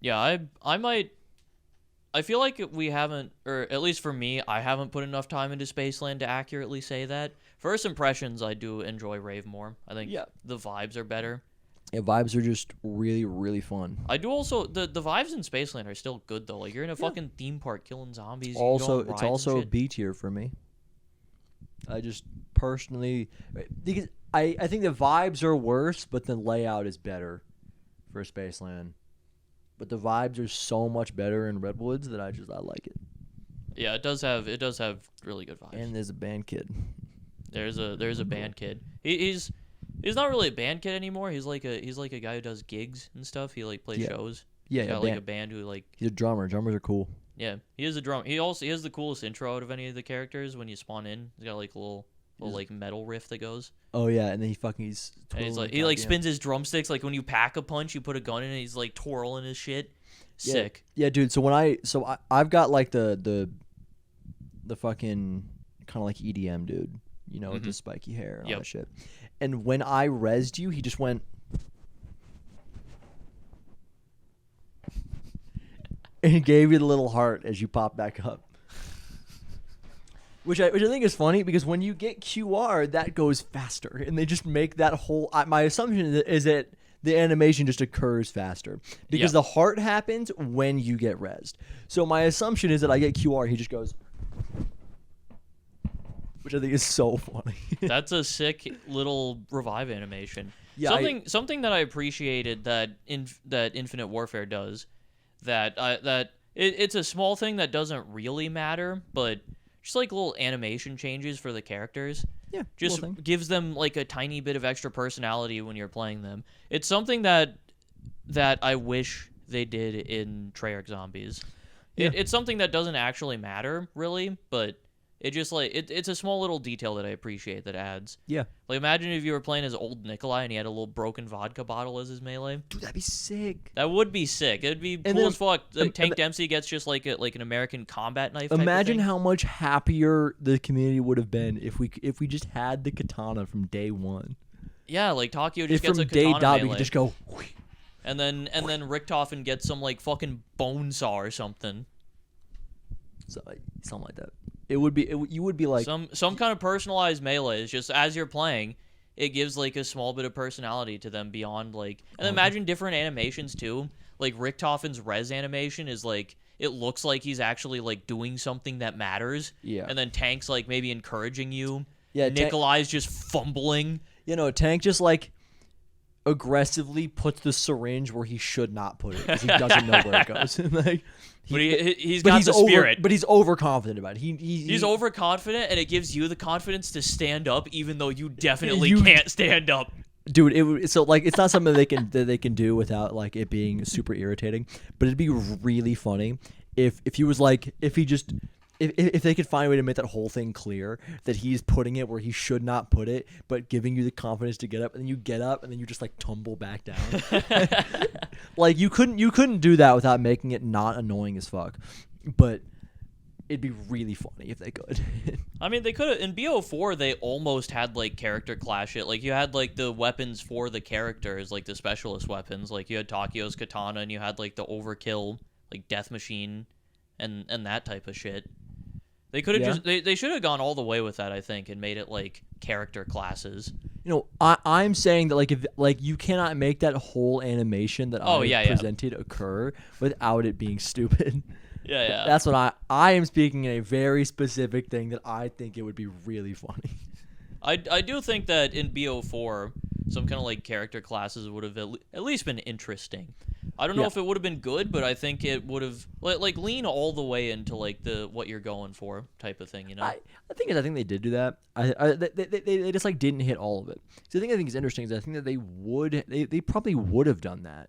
Yeah, I might. I feel like we haven't, or at least for me, I haven't put enough time into Spaceland to accurately say that. First impressions, I do enjoy Rave more. I think the vibes are better. Yeah, vibes are just really, really fun. I do also the vibes in Spaceland are still good though. Like you're in a fucking theme park killing zombies. Also, it's also B tier for me. I just personally, because I think the vibes are worse, but the layout is better for Spaceland. But the vibes are so much better in Redwoods that I like it. Yeah, it does have really good vibes. And there's a band kid. There's a band kid. He's not really a band kid anymore. He's like a guy who does gigs and stuff. He like plays shows. Yeah, he's got like a band who like. He's a drummer. Drummers are cool. Yeah, he is a drum. He has the coolest intro out of any of the characters when you spawn in. He's got like a little like metal riff that goes. Oh yeah, and then he's totally, and he like spins his drumsticks like when you pack a punch, you put a gun in it. He's like twirling his shit. Sick. Yeah, dude. So I've got like the fucking kind of like EDM dude, you know, with the spiky hair and all that shit. And when I rezzed you, he just went. And he gave you the little heart as you pop back up. Which I think is funny because when you get QR, that goes faster. And they just make that whole... my assumption is that the animation just occurs faster. Because the heart happens when you get rezzed. So my assumption is that I get QR, he just goes... Which I think is so funny. That's a sick little revive animation. Yeah, something that I appreciated that Infinite Warfare does that it's a small thing that doesn't really matter, but just like little animation changes for the characters. Yeah, Just little thing. gives them like a tiny bit of extra personality when you're playing them. It's something that I wish they did in Treyarch Zombies. Yeah. It's something that doesn't actually matter really, but it just like it's a small little detail that I appreciate that adds. Yeah. Like imagine if you were playing as old Nikolai and he had a little broken vodka bottle as his melee. Dude, that'd be sick. That would be sick. It'd be And cool then- as fuck. Like, Tank and- Dempsey gets just like an American combat knife. Type Imagine of thing. how much happier the community would have been if we just had the katana from day one. Yeah, like Takio If just gets from a day katana dot we melee, could just go. and then Richtofen gets some like fucking bone saw or something. Something like that. It would be. You would be like. Some kind of personalized melees. Just as you're playing, it gives like a small bit of personality to them beyond like. And imagine different animations too. Like Richtofen's res animation is like it looks like he's actually like doing something that matters. Yeah. And then Tank's like maybe encouraging you. Yeah, Nikolai's just fumbling. Tank just like aggressively puts the syringe where he should not put it because he doesn't know where it goes. Like, But he's got the over, spirit. But he's overconfident about it. He's overconfident, and it gives you the confidence to stand up, even though you definitely You- can't stand up. Dude, so like it's not something they can do without like it being super irritating. But it'd be really funny if he was like if they could find a way to make that whole thing clear that he's putting it where he should not put it, but giving you the confidence to get up, and then you get up and then you just like tumble back down. Like you couldn't do that without making it not annoying as fuck. But it'd be really funny if they could. I mean, they could have in BO4. They almost had like character clash shit. Like you had like the weapons for the characters, like the specialist weapons. Like you had Takio's katana, and you had like the overkill, like death machine, and that type of shit. They could have they should have gone all the way with that, I think, and made it like character classes. I'm saying that if you cannot make that whole animation that I presented occur without it being stupid. Yeah. That's what I am speaking in a very specific thing that I think it would be really funny. I do think that in BO4, some kind of like character classes would have at least been interesting. I don't know if it would have been good, but I think it would have like lean all the way into like the what you're going for type of thing, you know. I think they did do that. They just like didn't hit all of it. So the thing I think is interesting is I think that they probably would have done that.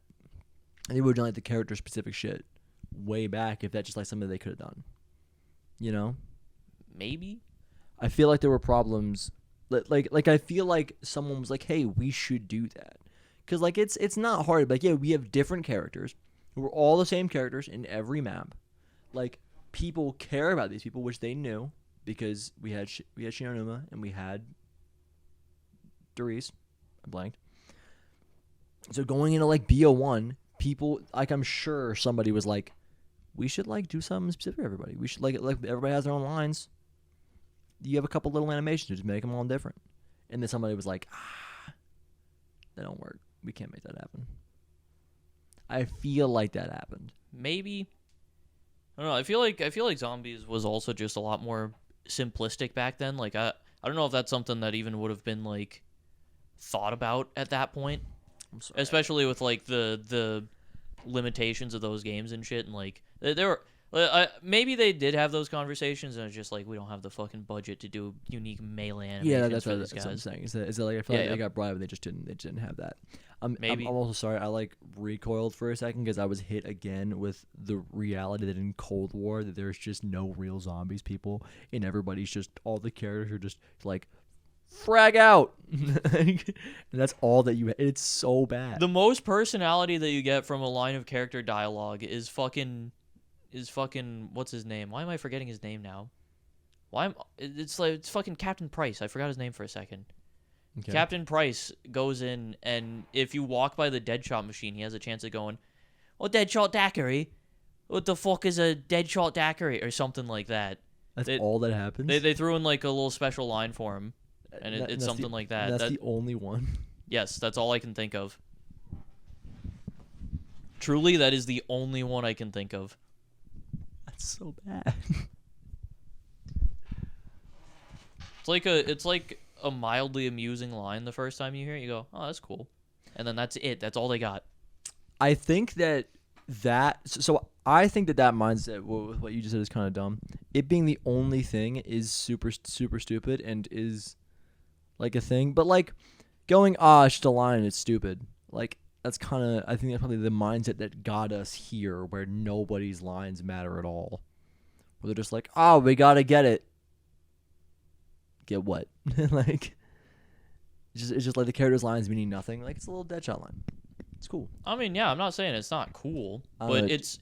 And they would have done like the character specific shit way back if that's just like something they could have done. You know? Maybe. I feel like there were problems. Like I feel like someone was like, "Hey, we should do that," because like it's not hard. Like we have different characters. We're all the same characters in every map. Like people care about these people, which they knew because we had Shinonuma and we had Doris. I blanked. So going into like BO1, people like I'm sure somebody was like, "We should like do something specific for everybody. We should like everybody has their own lines. You have a couple little animations, just make them all different." And then somebody was like, that don't work. We can't make that happen. I feel like that happened. Maybe. I don't know. I feel like Zombies was also just a lot more simplistic back then. Like I don't know if that's something that even would have been like thought about at that point. I'm sorry. Especially with like the limitations of those games and shit, and like there were. Maybe they did have those conversations, and it's just like we don't have the fucking budget to do unique melee animations. Yeah, that's for what these I'm guys. saying. Is that like I feel like they got bribed and they just didn't have that. Maybe. I'm also sorry. I like recoiled for a second because I was hit again with the reality that in Cold War that there's just no real zombies people, and everybody's just all the characters are just like frag out, and that's all that you. It's so bad. The most personality that you get from a line of character dialogue is fucking what's his name? Why am I forgetting his name now? It's fucking Captain Price. I forgot his name for a second. Okay. Captain Price goes in, and if you walk by the Deadshot machine, he has a chance of going, "Oh, Deadshot Daiquiri? What the fuck is a Deadshot Daiquiri?" or something like that. That's all that happens. They threw in like a little special line for him, and it's something like that. That's the only one. Yes, that's all I can think of. Truly, that is the only one I can think of. That's so bad. It's like a mildly amusing line the first time you hear it. You go, "Oh, that's cool," and then that's it. That's all they got. I think that So I think that mindset with what you just said is kind of dumb. It being the only thing is super stupid and is like a thing. But like going it's just a line and it's stupid. Like that's kind of, I think that's probably the mindset that got us here, where nobody's lines matter at all. Where they're just like, we gotta get it. Get what? Like it's just like the character's lines meaning nothing. Like it's a little Deadshot line. It's cool. I mean, yeah, I'm not saying it's not cool, but it's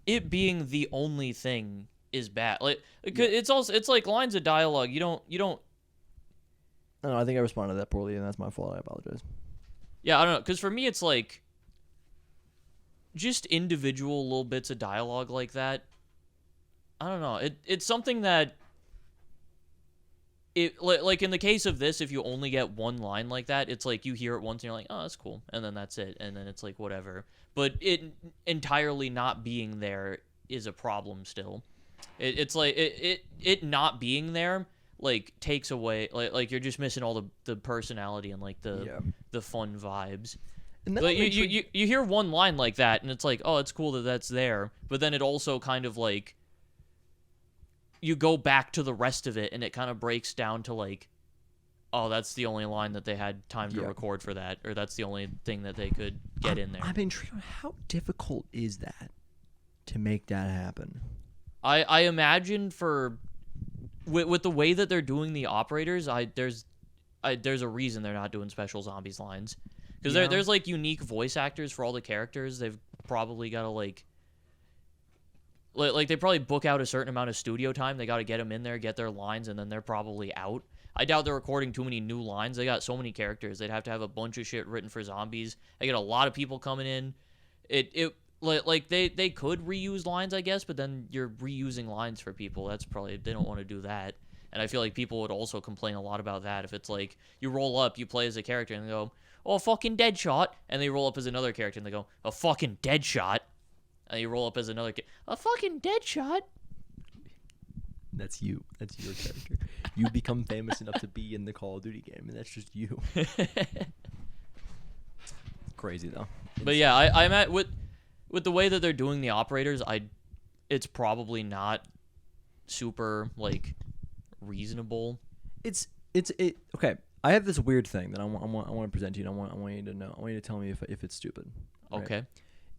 it being the only thing is bad. Like it's like lines of dialogue. You don't. I don't know, I think I responded to that poorly, and that's my fault. I apologize. Yeah, I don't know, because for me it's like just individual little bits of dialogue like that. I don't know. It's something that like in the case of this, if you only get one line like that, it's like you hear it once and you're like, oh, that's cool, and then that's it, and then it's like whatever. But it entirely not being there is a problem still. It's like it not being there like takes away like you're just missing all the personality and like the fun vibes. And but you hear one line like that and it's like, oh, it's cool that that's there, but then it also kind of like you go back to the rest of it and it kind of breaks down to like, oh, that's the only line that they had time to record for that, or that's the only thing that they could get in there. I'm intrigued on how difficult is that to make that happen. I imagine with the way that they're doing the operators, there's a reason they're not doing special zombies lines, because there's like unique voice actors for all the characters. They've probably got to like they probably book out a certain amount of studio time. They got to get them in there, get their lines, and then they're probably out. I doubt they're recording too many new lines. They got so many characters. They'd have to have a bunch of shit written for zombies. They get a lot of people coming in. Like they could reuse lines, I guess, but then you're reusing lines for people. That's probably, they don't want to do that. And I feel like people would also complain a lot about that if it's like you roll up, you play as a character, and they go, oh, fucking Deadshot, and they roll up as another character, and they go, a fucking Deadshot, and you roll up as another a fucking Deadshot. That's you. That's your character. You become famous enough to be in the Call of Duty game, and that's just you. Crazy though. But yeah, I'm at with the way that they're doing the operators, it's probably not super like reasonable. It's okay. I have this weird thing that I want to present to you. And I want you to know. I want you to tell me if it's stupid. Right? Okay.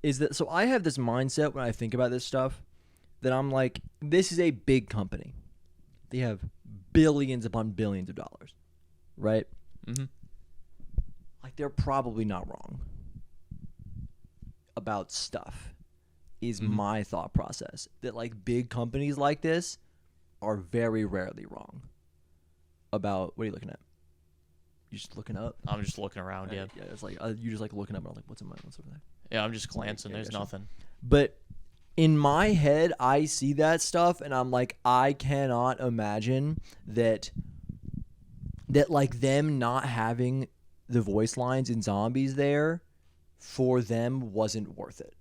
Is that so? I have this mindset when I think about this stuff that I'm like, this is a big company. They have billions upon billions of dollars, right? Mm-hmm. Like they're probably not wrong about stuff. Is my thought process that like big companies like this are very rarely wrong about. What are you looking at? You just looking up? I'm just looking around. Yeah. It's like you just like looking up. And I'm like, what's over there? Yeah, I'm just glancing. There's nothing. But in my head, I see that stuff, and I'm like, I cannot imagine that like them not having the voice lines in zombies there for them wasn't worth it.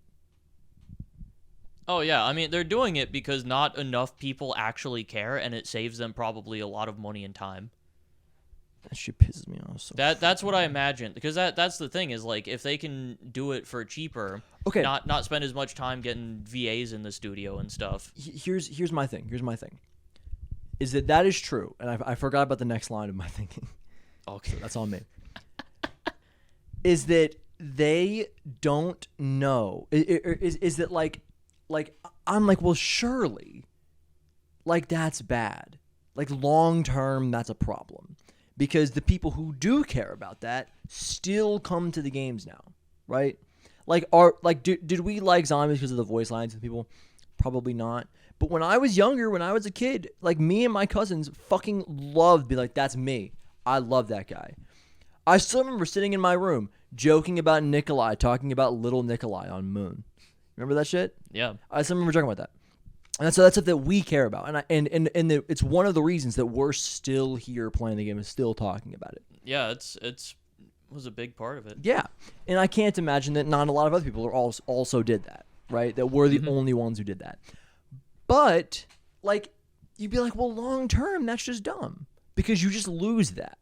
Oh, yeah. I mean, they're doing it because not enough people actually care, and it saves them probably a lot of money and time. That shit pisses me off. So that's what I imagine, because that's the thing is like if they can do it for cheaper, okay, not spend as much time getting VAs in the studio and stuff. Here's my thing. Is that is true, and I forgot about the next line of my thinking. Okay, so that's on me. Is that they don't know? Is that like I'm like, well, surely, like that's bad. Like long term, that's a problem. Because the people who do care about that still come to the games now, right? Like, did we like zombies because of the voice lines of people? Probably not. But when I was younger, when I was a kid, like me and my cousins fucking loved being like, that's me. I love that guy. I still remember sitting in my room joking about Nikolai, talking about little Nikolai on Moon. Remember that shit? Yeah. I still remember talking about that. And so that's stuff that we care about, and it's one of the reasons that we're still here playing the game and still talking about it. Yeah, it was a big part of it. Yeah, and I can't imagine that not a lot of other people also did that, right? That we're the only ones who did that. But like, you'd be like, well, long term, that's just dumb because you just lose that,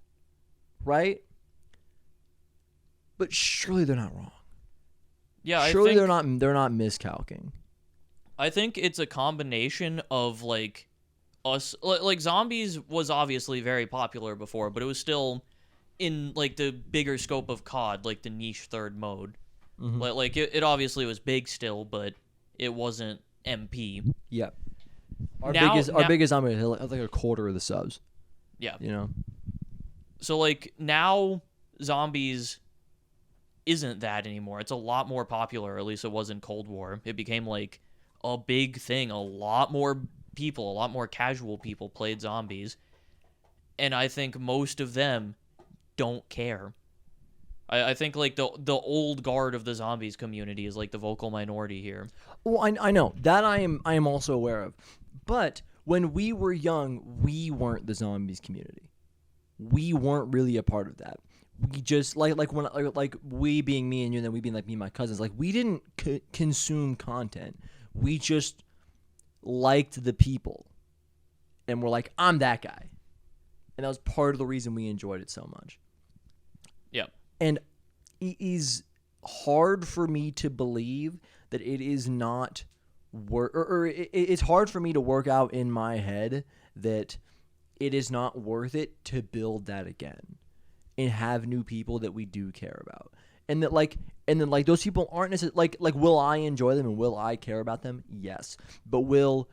right? But surely they're not wrong. Yeah, Surely they're not miscalcing. I think it's a combination of like us like zombies was obviously very popular before, but it was still in like the bigger scope of COD, like the niche third mode. Mm-hmm. Like it obviously was big still, but it wasn't MP. Yep. Now, Our biggest zombie had like a quarter of the subs. yeah. You know. So like now zombies isn't that anymore. It's a lot more popular, at least it was in Cold War. It became like a big thing. A lot more people, a lot more casual people played zombies. And I think most of them don't care. I think like the old guard of the zombies community is like the vocal minority here. Well, I know that I am also aware of, but when we were young, we weren't the zombies community. We weren't really a part of that. We just like we being me and you, and then we being like me and my cousins. Like we didn't consume content. We just liked the people, and we're like, I'm that guy, and that was part of the reason we enjoyed it so much. Yeah. And it is hard for me to believe that it is not it's hard for me to work out in my head that it is not worth it to build that again and have new people that we do care about. And then those people aren't necessarily like will I enjoy them and will I care about them? Yes. But will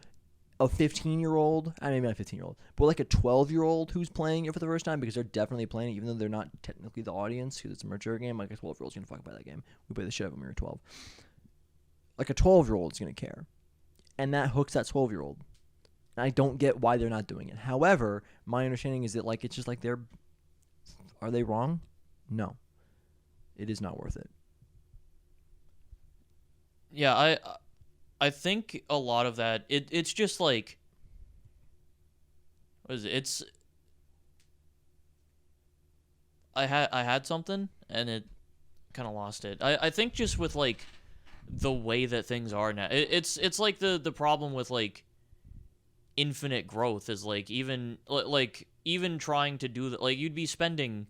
a 15-year-old, I mean not a 15-year-old, but like a 12-year-old who's playing it for the first time, because they're definitely playing it, even though they're not technically the audience, because it's a mature game, like a 12-year-old's going to fucking play that game. We played the shit out of when we were 12. Like a 12-year-old's going to care. And that hooks that 12-year-old. And I don't get why they're not doing it. However, my understanding is that like it's just like are they wrong? No. It is not worth it. Yeah, I think a lot of that it's just like what is it? It's I had something and it kind of lost it. I think just with like the way that things are now, it's like the problem with like infinite growth is like even trying to do that, like you'd be spending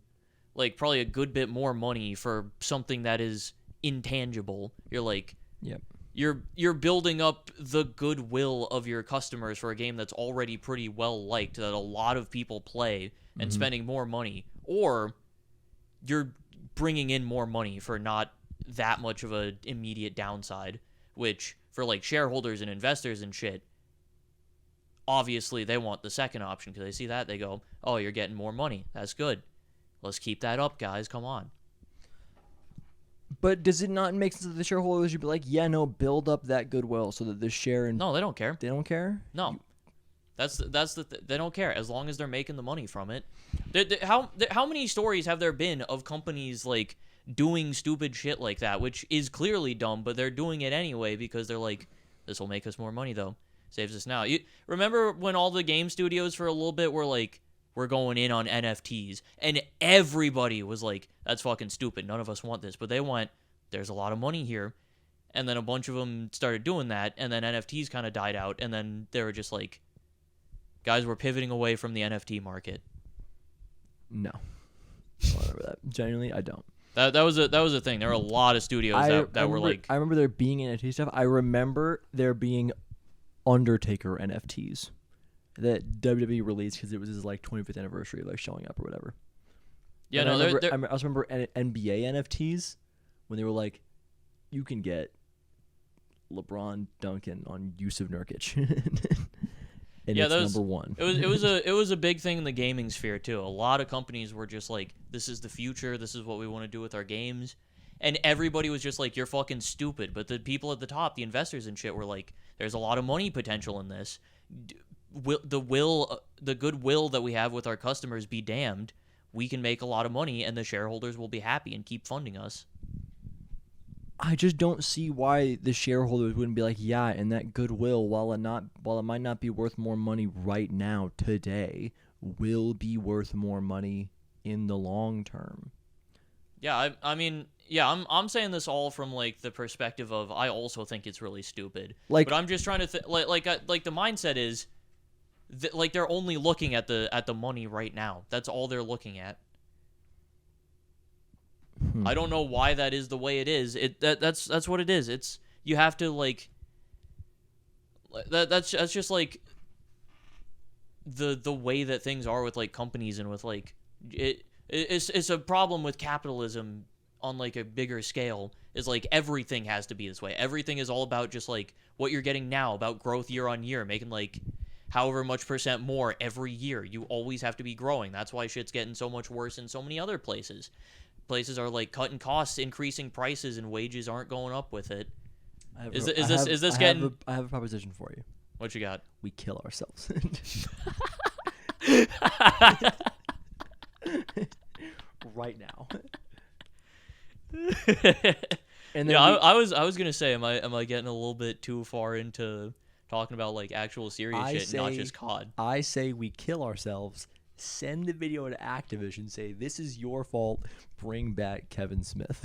like probably a good bit more money for something that is intangible. You're like, yep. You're building up the goodwill of your customers for a game that's already pretty well liked, that a lot of people play, and spending more money, or you're bringing in more money for not that much of a immediate downside, which for like shareholders and investors and shit, obviously they want the second option because they see that, they go, oh, you're getting more money, that's good, let's keep that up, guys, come on. But does it not make sense that the shareholders should be like, yeah, no, build up that goodwill so that the share and No, they don't care. They don't care? No. They don't care as long as they're making the money from it. How many stories have there been of companies like doing stupid shit like that, which is clearly dumb, but they're doing it anyway because they're like, this will make us more money though. Saves us now. You remember when all the game studios for a little bit were like, we're going in on NFTs, and everybody was like, that's fucking stupid, none of us want this, but they went, there's a lot of money here, and then a bunch of them started doing that, and then NFTs kind of died out, and then they were just like, guys, we're pivoting away from the NFT market. No, I don't remember that. Genuinely, I don't. That was a thing. There were a lot of studios that were like, I remember there being NFT stuff. I remember there being Undertaker NFTs that WWE released because it was his like 25th anniversary of like showing up or whatever. Yeah, and no, I also remember NBA NFTs when they were like, you can get LeBron Duncan on Yusuf Nurkic. And yeah, it's number one. It was a big thing in the gaming sphere too. A lot of companies were just like, this is the future, this is what we want to do with our games. And everybody was just like, you're fucking stupid. But the people at the top, the investors and shit, were like, there's a lot of money potential in this. The goodwill that we have with our customers be damned. We can make a lot of money and the shareholders will be happy and keep funding us. I just don't see why the shareholders wouldn't be like, yeah, and that goodwill, while it might not be worth more money right now, today, will be worth more money in the long term. Yeah, I mean, yeah, I'm saying this all from like the perspective of I also think it's really stupid. Like, but I'm just trying to like the mindset is like they're only looking at the money right now. That's all they're looking at. I don't know why that is the way it is. That's what it is. It's you have to like that's just like the way that things are with like companies and with like it's a problem with capitalism on like a bigger scale. Is like everything has to be this way. Everything is all about just like what you're getting now, about growth year on year, making like however much % more every year. You always have to be growing. That's why shit's getting so much worse in so many other places. Places are like cutting costs, increasing prices, and wages aren't going up with it. I have a proposition for you. What you got? We kill ourselves. Right now. And then I was gonna say, am I getting a little bit too far into talking about like actual serious shit, not just COD? I say we kill ourselves. Send the video to Activision. Say this is your fault. Bring back Kevin Smith.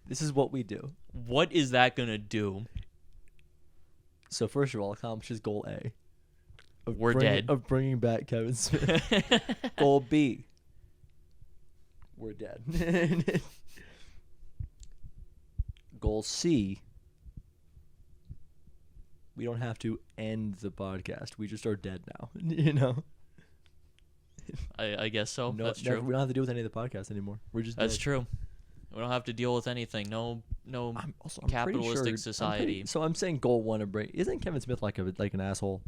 This is what we do. What is that gonna do? So first of all, accomplishes goal A. We're dead. Of bringing back Kevin Smith. Goal B. We're dead. Goal C. We don't have to end the podcast. We just are dead now. You know? I guess so. No, that's true. We don't have to deal with any of the podcasts anymore. We're just That's dead. true. We don't have to deal with anything. No I'm capitalistic society. So I'm saying goal 1 of break. Isn't Kevin Smith like an asshole?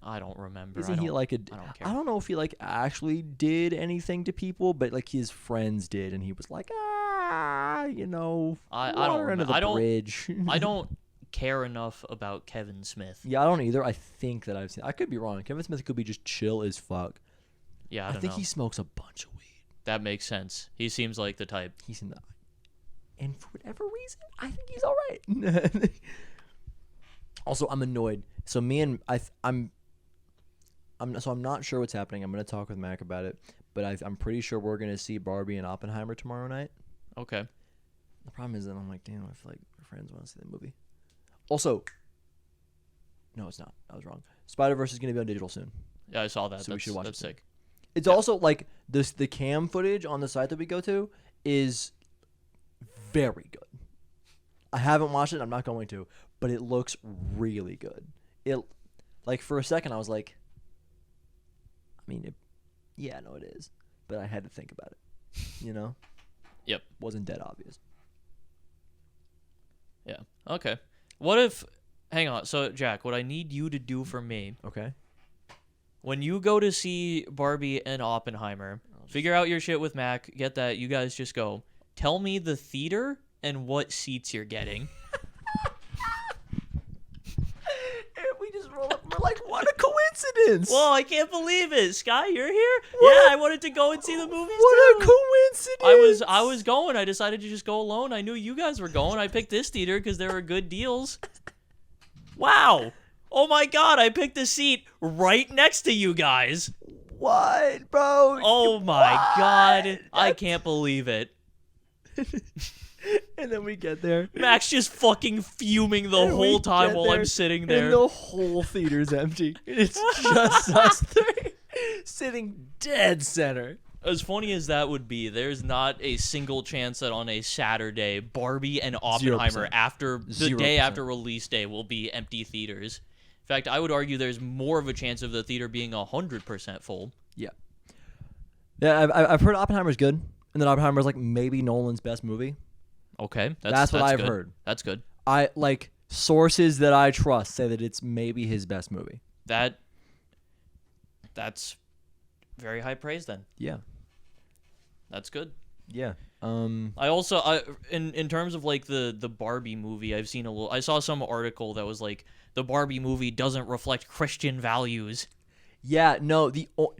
I don't remember. Isn't he like a? I don't care. I don't know if he like actually did anything to people, but like his friends did, and he was like, you know, I water don't. under the I don't. bridge. I don't care enough about Kevin Smith. Yeah, I don't either. I think that I've seen. I could be wrong. Kevin Smith could be just chill as fuck. Yeah, I don't think know. he smokes a bunch of weed. That makes sense. He seems like the type. He's in the, and for whatever reason, I think he's all right. Also, I'm annoyed. So me and I'm not sure what's happening. I'm gonna talk with Mac about it, but I'm pretty sure we're gonna see Barbie and Oppenheimer tomorrow night. Okay. The problem is that I'm like, damn, I feel like my friends want to see the movie. Also, no, it's not. I was wrong. Spider-Verse is gonna be on digital soon. Yeah, I saw that. So we should watch that's it soon. sick. It's also like the cam footage on the site that we go to is very good. I haven't watched it. I'm not going to, but it looks really good. It like for a second I was like, I mean, yeah, no, it is, but I had to think about it. You know? Yep. Wasn't dead obvious. Yeah. Okay. What if? Hang on. So Jack, what I need you to do for me. Okay. When you go to see Barbie and Oppenheimer, figure out your shit with Mac, get that, you guys just go. Tell me the theater and what seats you're getting. And we just roll up and we're like, what a coincidence. Whoa, I can't believe it. Sky, you're here? I wanted to go and see the movies What too. a coincidence. I was going. I decided to just go alone. I knew you guys were going. I picked this theater because there were good deals. Wow. Oh my god, I picked a seat right next to you guys. What, bro? Oh my god. I can't believe it. And then we get there. Max just fucking fuming the whole time while I'm sitting there. And the whole theater's empty. It's just us three sitting dead center. As funny as that would be, there's not a single chance that on a Saturday, Barbie and Oppenheimer 0%. after the 0%. day after release day will be empty theaters. In fact, I would argue there's more of a chance of the theater being 100% full. Yeah. Yeah, I've heard Oppenheimer's good, and then Oppenheimer's like maybe Nolan's best movie. Okay, That's what I've good. heard. That's good. I like sources that I trust say that it's maybe his best movie. That's very high praise then. Yeah. That's good. Yeah. I also in terms of like the Barbie movie, I saw some article that was like the Barbie movie doesn't reflect Christian values. Yeah, no,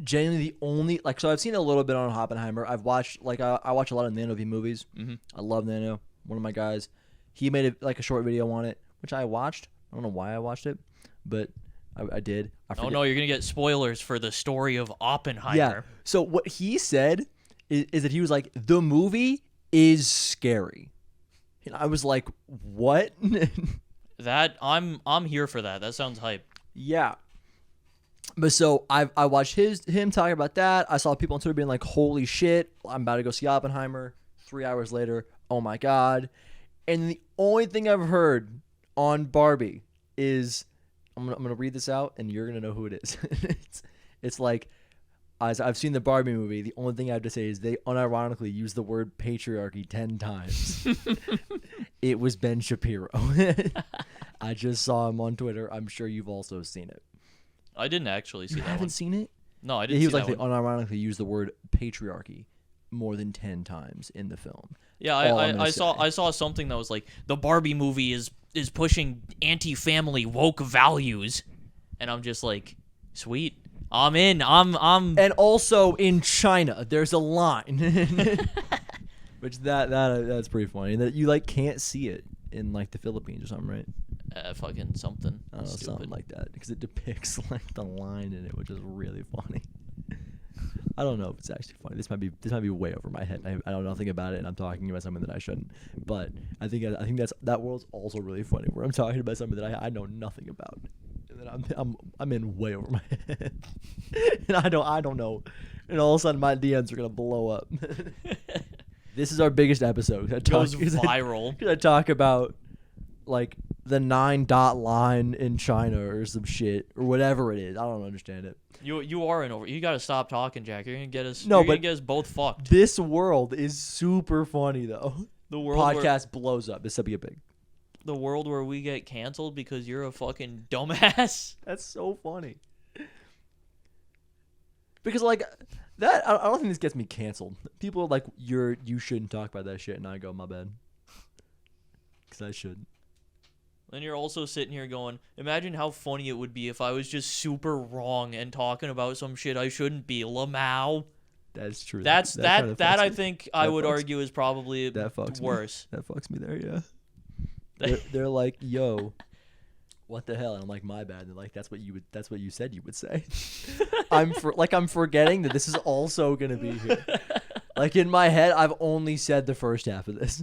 genuinely the only like so I've seen a little bit on Oppenheimer. I've watched like I watch a lot of Nano V movies. Mm-hmm. I love Nano, one of my guys. He made a short video on it, which I watched. I don't know why I watched it, but I did. Oh no, you're gonna get spoilers for the story of Oppenheimer. Yeah. So what he said is that he was like, the movie is scary, and I was like, what? That I'm here for that. That sounds hype. Yeah. But so I watched him talking about that. I saw people on Twitter being like, holy shit, I'm about to go see Oppenheimer. 3 hours later, oh my god. And the only thing I've heard on Barbie is, I'm gonna read this out, and you're gonna know who it is. it's like, as I've seen the Barbie movie, the only thing I have to say is they unironically use the word patriarchy 10 times. It was Ben Shapiro. I just saw him on Twitter. I'm sure you've also seen it. I didn't actually see You that haven't one. seen it? No, I Yeah, didn't he see was like, that they one. unironically used the word patriarchy more than 10 times in the film. Yeah, All I'm gonna I saw say. I saw something that was like the Barbie movie is pushing anti-family woke values, and I'm just like, sweet, I'm in. I'm. And also in China, there's a line, which that's pretty funny. And that you like can't see it in like the Philippines or something, right? Fucking something I don't know, stupid. something like that, because it depicts like the line in it, which is really funny. I don't know if it's actually funny. This might be way over my head. I don't know nothing about it, and I'm talking about something that I shouldn't. But I think that world's also really funny, where I'm talking about something that I know nothing about, and then I'm in way over my head, and I don't know, and all of a sudden my DMs are gonna blow up. This is our biggest episode. Goes viral. Because I talk about like the 9-dot line in China or some shit or whatever it is. I don't understand it. You are in over. You got to stop talking, Jack. You're gonna get us. No, you're gonna but get us both fucked. This world is super funny though. The world Podcast blows up. This will be a big. the world where we get canceled because you're a fucking dumbass. That's so funny. Because like that, I don't think this gets me canceled. People are like, you shouldn't talk about that shit, and I go, my bad. Because I should. Then you're also sitting here going, imagine how funny it would be if I was just super wrong and talking about some shit I shouldn't be. Lamau. That's true. That kinda fucks I me. think I That would fucks- argue is probably That fucks worse. me. That fucks me there, yeah. They're like, yo, what the hell? And I'm like, my bad. And they're like, that's what you said you would say. I'm forgetting that this is also gonna be here. Like in my head, I've only said the first half of this.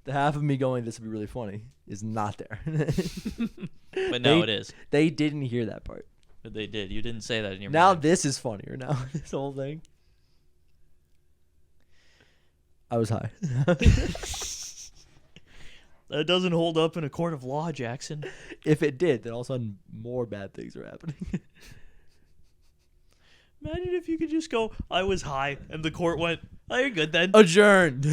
The half of me going, this would be really funny, is not there. But now it is. They didn't hear that part. But they did. You didn't say that in your Now mind. this is funnier. Now this whole thing. I was high. That doesn't hold up in a court of law, Jackson. If it did, then all of a sudden more bad things are happening. Imagine if you could just go, I was high, and the court went, oh, you're good then. Adjourned.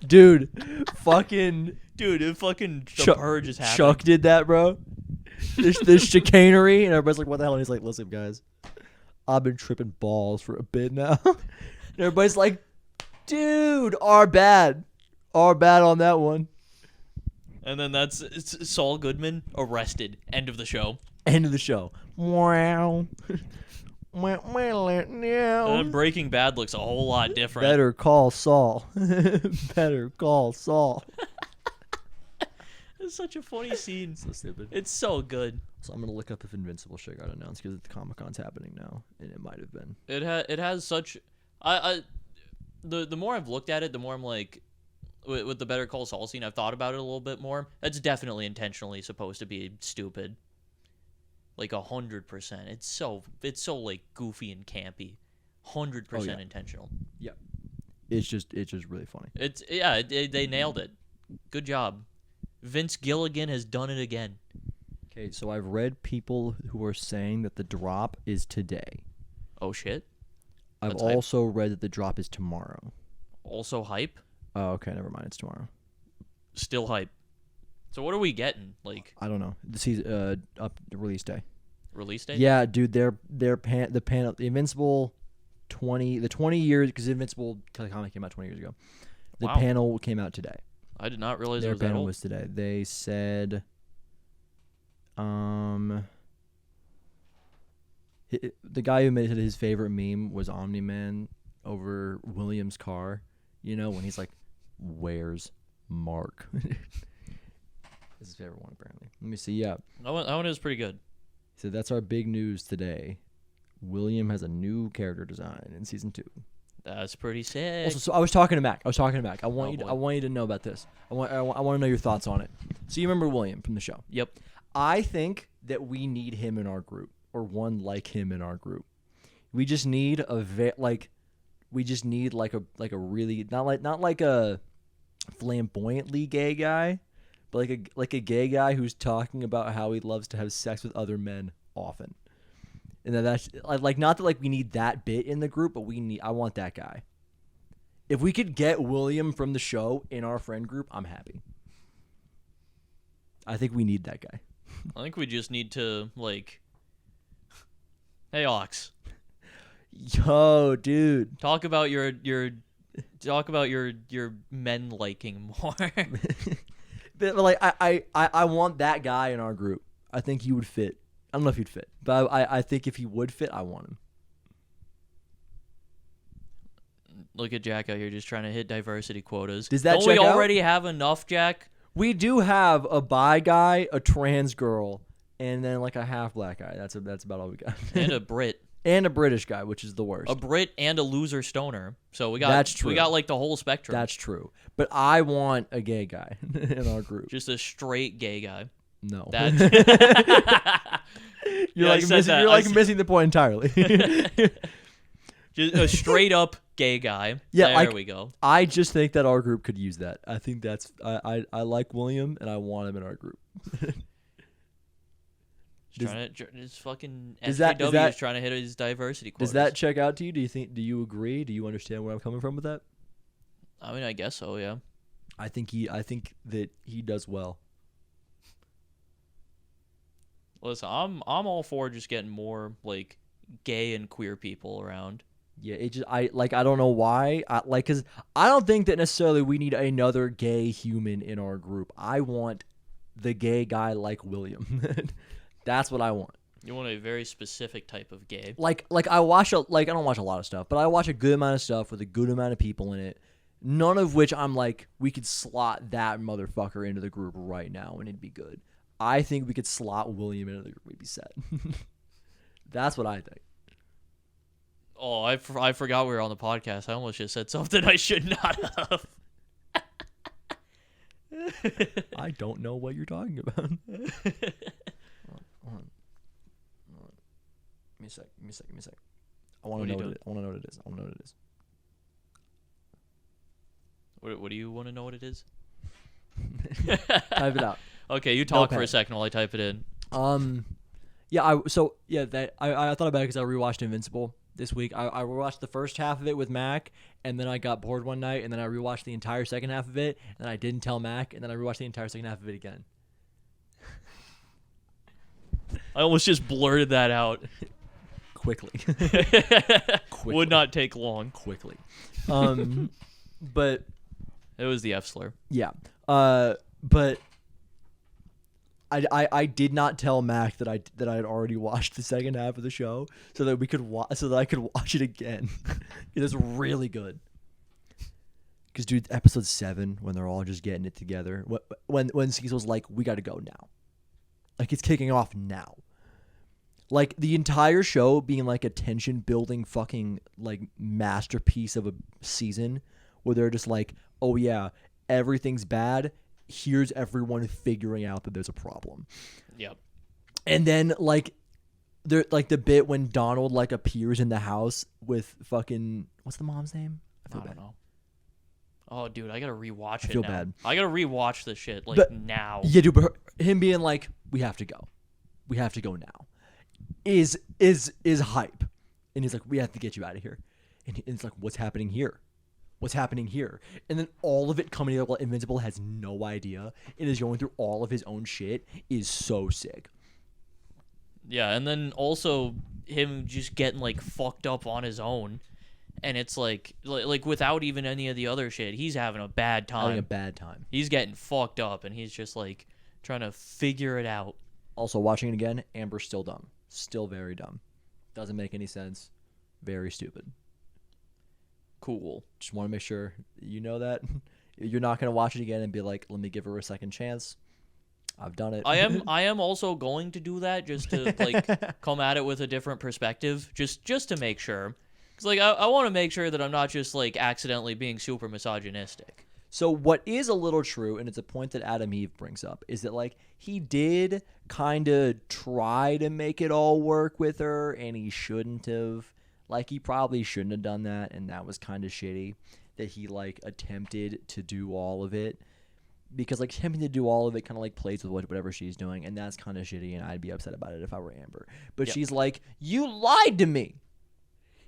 Dude, fucking Dude, it fucking the Chuck, purge is happening. Chuck did that, bro. This chicanery, and everybody's like, what the hell? And he's like, listen, guys, I've been tripping balls for a bit now. And everybody's like, dude, our bad on that one. And then it's Saul Goodman arrested. End of the show. End of the show. Wow. And then Breaking Bad looks a whole lot different. Better call Saul. Better call Saul. It's such a funny scene. So stupid. It's so good. So I'm gonna look up if Invincible shit got announced, because the Comic-Con's happening now, and it might have been. It has such the more I've looked at it, the more I'm like, with the Better Call Saul scene, I've thought about it a little bit more. It's definitely intentionally supposed to be stupid. Like 100%. It's so like goofy and campy. 100% intentional. Yep. It's just really funny. They nailed it. Good job. Vince Gilligan has done it again. Okay, so I've read people who are saying that the drop is today. Oh shit. I've That's hype. also read that the drop is tomorrow. Also hype. Oh, okay, never mind. It's tomorrow. Still hype. So what are we getting? Like I don't know. The season up the release day. release date? Yeah, dude, the panel, the Invincible 20 years, because Invincible comic came out 20 years ago. The Wow. panel came out today. I did not realize it Their was that panel old. was today. They said, the guy who made it his favorite meme was Omni-Man over William's car. You know, when he's like, "Where's Mark?" This is his favorite one, apparently. Let me see. Yeah. That one is pretty good. So that's our big news today. William has a new character design in season 2. That's pretty sick. Also, so I was talking to Mac. I want Oh, you. boy. I want you to know about this. I want to know your thoughts on it. So you remember William from the show? Yep. I think that we need him in our group, or one like him in our group. We just need We just need like a really not like a flamboyantly gay guy, but like a gay guy who's talking about how he loves to have sex with other men often. And then that's like not that like we need that bit in the group, but I want that guy. If we could get William from the show in our friend group, I'm happy. I think we need that guy. I think we just need to like, hey Ox, yo, dude, talk about your men liking more. But like I want that guy in our group. I think he would fit. I don't know if he'd fit, but I think if he would fit, I want him. Look at Jack out here just trying to hit diversity quotas. Does that Don't we check out? already have enough, Jack? We do have a bi guy, a trans girl, and then like a half black guy. That's about all we got. And a Brit. And a British guy, which is the worst. A Brit and a loser stoner. So we got That's true. We got like the whole spectrum. That's true. But I want a gay guy in our group. Just a straight gay guy. No. That's You're Yeah, I like said missing, that. you're like missing the point entirely. just a straight up gay guy. Yeah, there we go. I just think that our group could use that. I think that's I like William and I want him in our group. Just fucking Is SJW that- is trying to hit his diversity quotas. Does that check out to you? Do you agree? Do you understand where I'm coming from with that? I mean, I guess so, yeah. I think that he does well. Listen, I'm all for just getting more like gay and queer people around. Yeah, I don't know why. Cuz I don't think that necessarily we need another gay human in our group. I want the gay guy like William. That's what I want. You want a very specific type of gay. Like I don't watch a lot of stuff, but I watch a good amount of stuff with a good amount of people in it. None of which I'm like, we could slot that motherfucker into the group right now and it'd be good. I think we could slot William into the group, we'd be set. That's what I think. Oh, I forgot we were on the podcast. I almost just said something I should not have. I don't know what you're talking about. Hold on. Give me a sec. I want to know what it is. What do you want to know what it is? Type it out. Okay, you talk for pen. a second while I type it in. Yeah, I thought about it because I rewatched Invincible this week. I rewatched the first half of it with Mac, and then I got bored one night, and then I rewatched the entire second half of it, and I didn't tell Mac, and then I rewatched the entire second half of it again. I almost just blurted that out. Quickly. Would not take long. Quickly. But It was the F slur. yeah. But I did not tell Mac that I had already watched the second half of the show so that I could watch it again. It is really good. Because dude, episode 7 when they're all just getting it together, when Cecil's like, we got to go now, like it's kicking off now. Like the entire show being like a tension building fucking like masterpiece of a season where they're just like, oh yeah, everything's bad. Here's everyone figuring out that there's a problem. Yep. And then like there like the bit when Donald like appears in the house with fucking what's the mom's name? I don't know. Oh, dude, I gotta rewatch it. I feel now. bad. I gotta rewatch this shit now. Yeah, dude, but him being like, we have to go now, is hype, and he's like, we have to get you out of here, and it's like, what's happening here? And then all of it coming together while Invincible has no idea and is going through all of his own shit is so sick. Yeah, and then also him just getting like fucked up on his own, and it's like without even any of the other shit, he's having a bad time. He's getting fucked up, and he's just like trying to figure it out. Also, watching it again, Amber's still dumb. Still very dumb. Doesn't make any sense. Very stupid. Cool. Just want to make sure you know that. You're not going to watch it again and be like, let me give her a second chance. I've done it. I am also going to do that just to like come at it with a different perspective, just to make sure. Because like I want to make sure that I'm not just like accidentally being super misogynistic. So what is a little true, and it's a point that Adam Eve brings up, is that like he did kind of try to make it all work with her, and he shouldn't have. Like, he probably shouldn't have done that, and that was kind of shitty that he, like, attempted to do all of it. Because, like, attempting to do all of it kind of, like, plays with whatever she's doing, and that's kind of shitty, and I'd be upset about it if I were Amber. But she's like, you lied to me.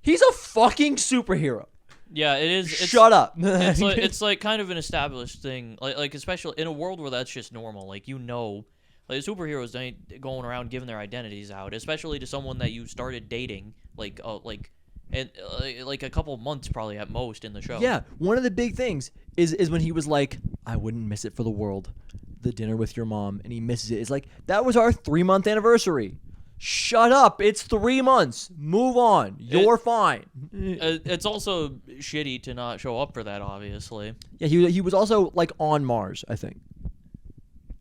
He's a fucking superhero. Yeah, it is. Shut up. It's like kind of an established thing. Like especially in a world where that's just normal. Like, like superheroes ain't going around giving their identities out, especially to someone that you started dating like a couple months probably at most in the show. Yeah, one of the big things is when he was like, I wouldn't miss it for the world, the dinner with your mom, and he misses it. It's like, that was our 3-month anniversary. Shut up. It's 3 months. Move on. You're fine. It's also shitty to not show up for that, obviously. Yeah, he was also, like, on Mars, I think.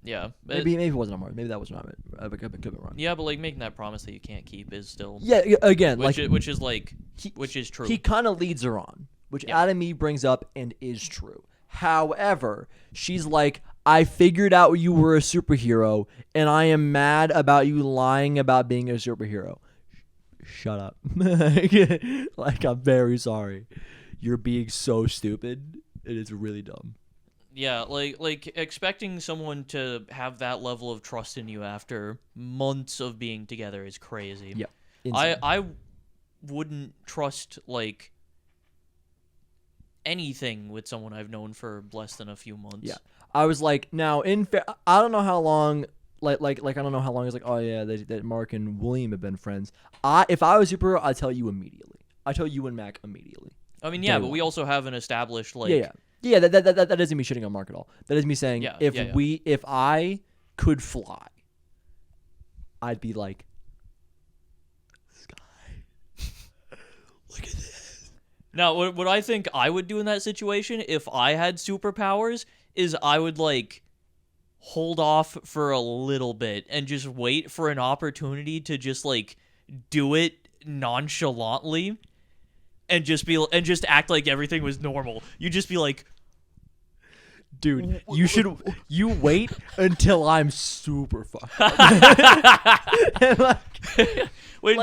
Yeah. Maybe it wasn't on Mars. Maybe that was not it. I could be wrong. Yeah, but, like, making that promise that you can't keep is still... Yeah, again, which is true. He kind of leads her on, which Adam Eve brings up and is true. However, she's like, I figured out you were a superhero, and I am mad about you lying about being a superhero. Shut up. Like, I'm very sorry. You're being so stupid. It is really dumb. Yeah, like expecting someone to have that level of trust in you after months of being together is crazy. Yeah. Insane. I wouldn't trust, like, anything with someone I've known for less than a few months. Yeah. I was like, now, I don't know how long, like I don't know how long it's like, oh, yeah, that Mark and William have been friends. If I was a superhero, I'd tell you immediately. I tell you and Mac immediately. I mean, yeah, but we also have an established, like... Yeah, that isn't me shitting on Mark at all. That is me saying, if I could fly, I'd be like, Sky, look at this. Now, what I think I would do in that situation if I had superpowers is I would, like, hold off for a little bit and just wait for an opportunity to just, like, do it nonchalantly and just act like everything was normal. You just be like, dude, you wait until I'm super fucked up. And, like, wait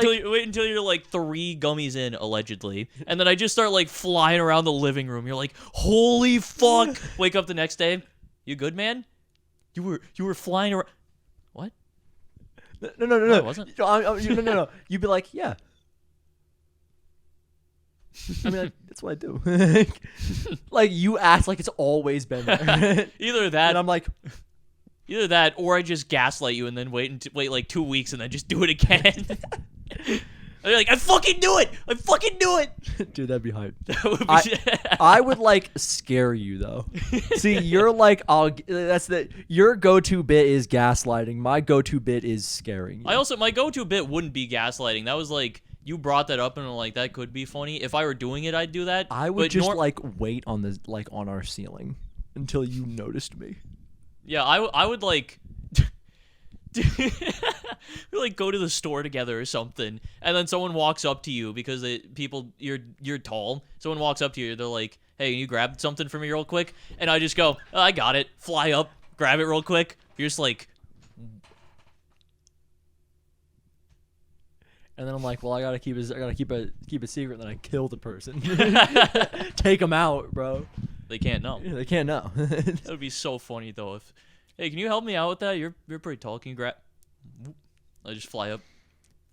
until you're like 3 gummies in, allegedly, and then I just start, like, flying around the living room. You're like, holy fuck! Wake up the next day, you good, man? You were flying around. What? No. I wasn't. No. You'd be like, yeah. I mean, like, that's what I do. Like, you act like it's always been there. Either that, and I'm like, either that, or I just gaslight you and then wait like 2 weeks and then just do it again. They're like, I fucking do it. Dude, that'd be hype. That would be I would, like, scare you though. See, you're like, your go-to bit is gaslighting. My go-to bit is scaring you. My go-to bit wouldn't be gaslighting. That was like, you brought that up and I'm like, that could be funny. If I were doing it, I'd do that. I would just like wait on on our ceiling until you noticed me. Yeah, I would like we like go to the store together or something, and then someone walks up to you because you're tall. Someone walks up to you, they're like, "Hey, can you grab something for me real quick?" And I just go, oh, "I got it." Fly up, grab it real quick. You're just like, and then I'm like, "Well, I gotta keep a secret." And then I kill the person, take them out, bro. They can't know. They can't know. That would be so funny though. If, hey, can you help me out with that? You're pretty tall. Can you grab? I just fly up.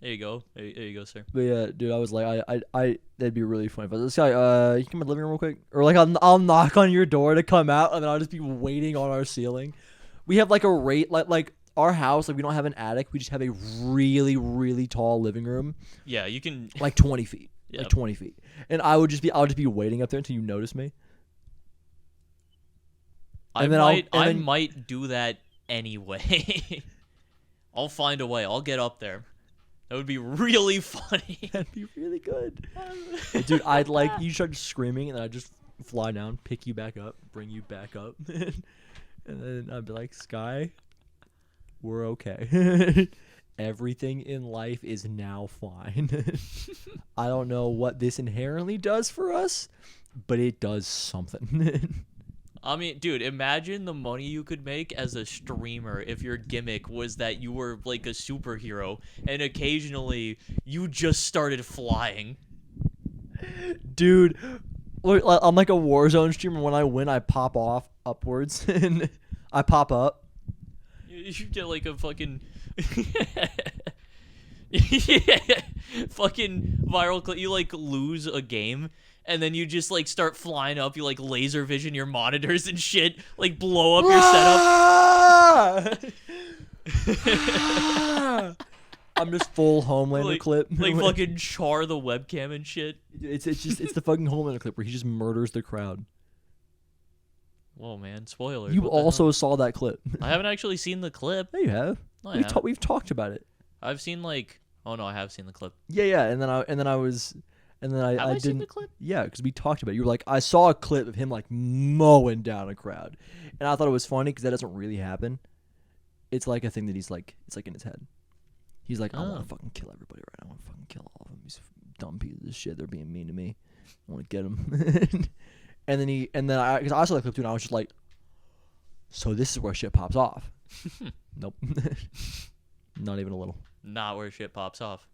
There you go. There you go, sir. But yeah, dude, I was like, that'd be really funny. But this guy, you come in the living room real quick, or like I'll knock on your door to come out, and then I'll just be waiting on our ceiling. We have like a rate, like our house, like we don't have an attic. We just have a really, really tall living room. Yeah, you can like 20 feet, yeah. like 20 feet, and I'll just be waiting up there until you notice me. I might do that anyway. I'll find a way. I'll get up there. That would be really funny. That'd be really good. Dude, I'd like, you start screaming and then I'd just fly down, pick you back up, bring you back up. And then I'd be like, Sky, we're okay. Everything in life is now fine. I don't know what this inherently does for us, but it does something. I mean, dude, imagine the money you could make as a streamer if your gimmick was that you were like a superhero and occasionally you just started flying. Dude, look, I'm like a Warzone streamer. When I win, I pop off upwards and I pop up. You get like a fucking fucking viral clip. You like lose a game and then you just like start flying up. You like laser vision your monitors and shit. Like blow up your setup. I'm just full Homelander clip. Like fucking char the webcam and shit. It's the fucking Homelander clip where he just murders the crowd. Whoa, man! Spoilers. You also saw that clip. I haven't actually seen the clip. Yeah, you have. No, We've talked about it. I've seen like. Oh no, I have seen the clip. Yeah. And then I Have I didn't. seen the clip? Yeah, because we talked about it. You were like, I saw a clip of him like mowing down a crowd, and I thought it was funny because that doesn't really happen. It's like a thing that he's like. It's like in his head. He's like, I want to fucking kill everybody, right? I want to fucking kill all of them. These dumb pieces of shit. They're being mean to me. I want to get them. and then because I saw the clip too, and I was just like, so this is where shit pops off. Nope. Not even a little. Not where shit pops off.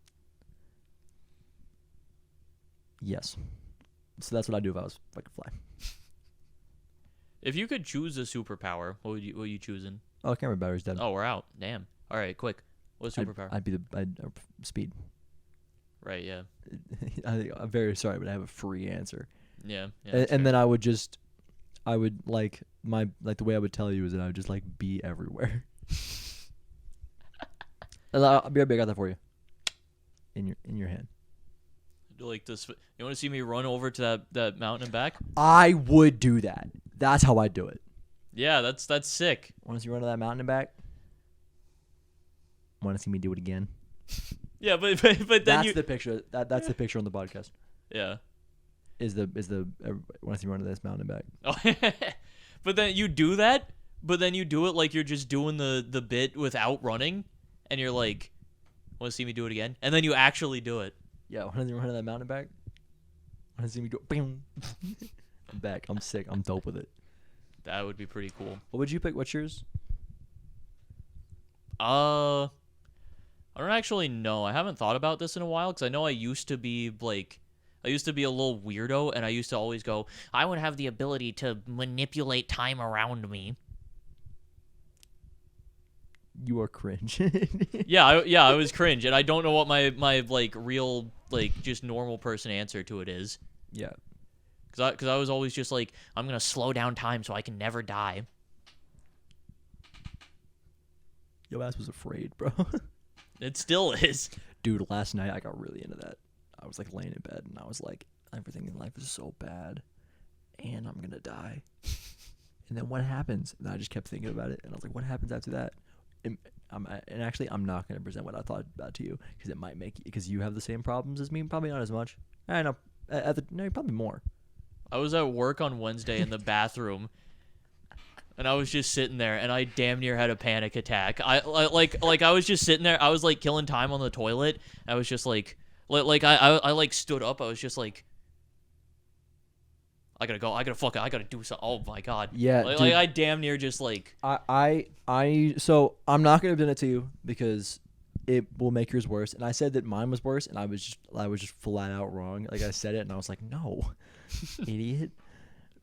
Yes. So that's what I'd do if I was fucking fly. If you could choose a superpower, what are you choosing? Oh, camera battery's dead. Oh, we're out. Damn. All right, quick. What's superpower? I'd speed. Right. Yeah. I'm very sorry, but I have a free answer. Yeah. And then I would like the way I would tell you is that I would just like be everywhere. I'll be right back. I got that for you. In your hand. Like this. You want to see me run over to that mountain and back? I would do that. That's how I'd do it. Yeah, that's sick. Want to see me run to that mountain and back? Want to see me do it again? Yeah, but then that's the picture. That's the picture on the podcast. Yeah. Is the want to see me run to this mountain and back? Oh, but then you do that. But then you do it like you're just doing the bit without running, and you're like, "Want to see me do it again?" And then you actually do it. Yeah, want to see me run to that mountain and back? Want to see me do it? I'm back. I'm sick. I'm dope with it. That would be pretty cool. What would you pick? What's yours? I don't actually know. I haven't thought about this in a while because I know I used to be a little weirdo, and I used to always go, I would have the ability to manipulate time around me. You are cringe. Yeah, I was cringe, and I don't know what my like real like just normal person answer to it is. Yeah. Because I was always just like, I'm gonna slow down time so I can never die. Yo ass was afraid, bro. It still is. Dude, last night I got really into that. I was like laying in bed and I was like, everything in life is so bad and I'm gonna die. And then what happens? And I just kept thinking about it and I was like, what happens after that? And actually I'm not gonna present what I thought about to you because it might make you, because you have the same problems as me, probably not as much. I know, no, probably more. I was at work on Wednesday in the bathroom, and I was just sitting there, and I damn near had a panic attack. I was just sitting there. I was like killing time on the toilet. I was just like I like stood up. I was just like, I gotta go. I gotta do something. Oh my god. Yeah. Like I damn near just like. So I'm not gonna present it to you because it will make yours worse. And I said that mine was worse, and I was just flat out wrong. Like I said it, and I was like, no, idiot.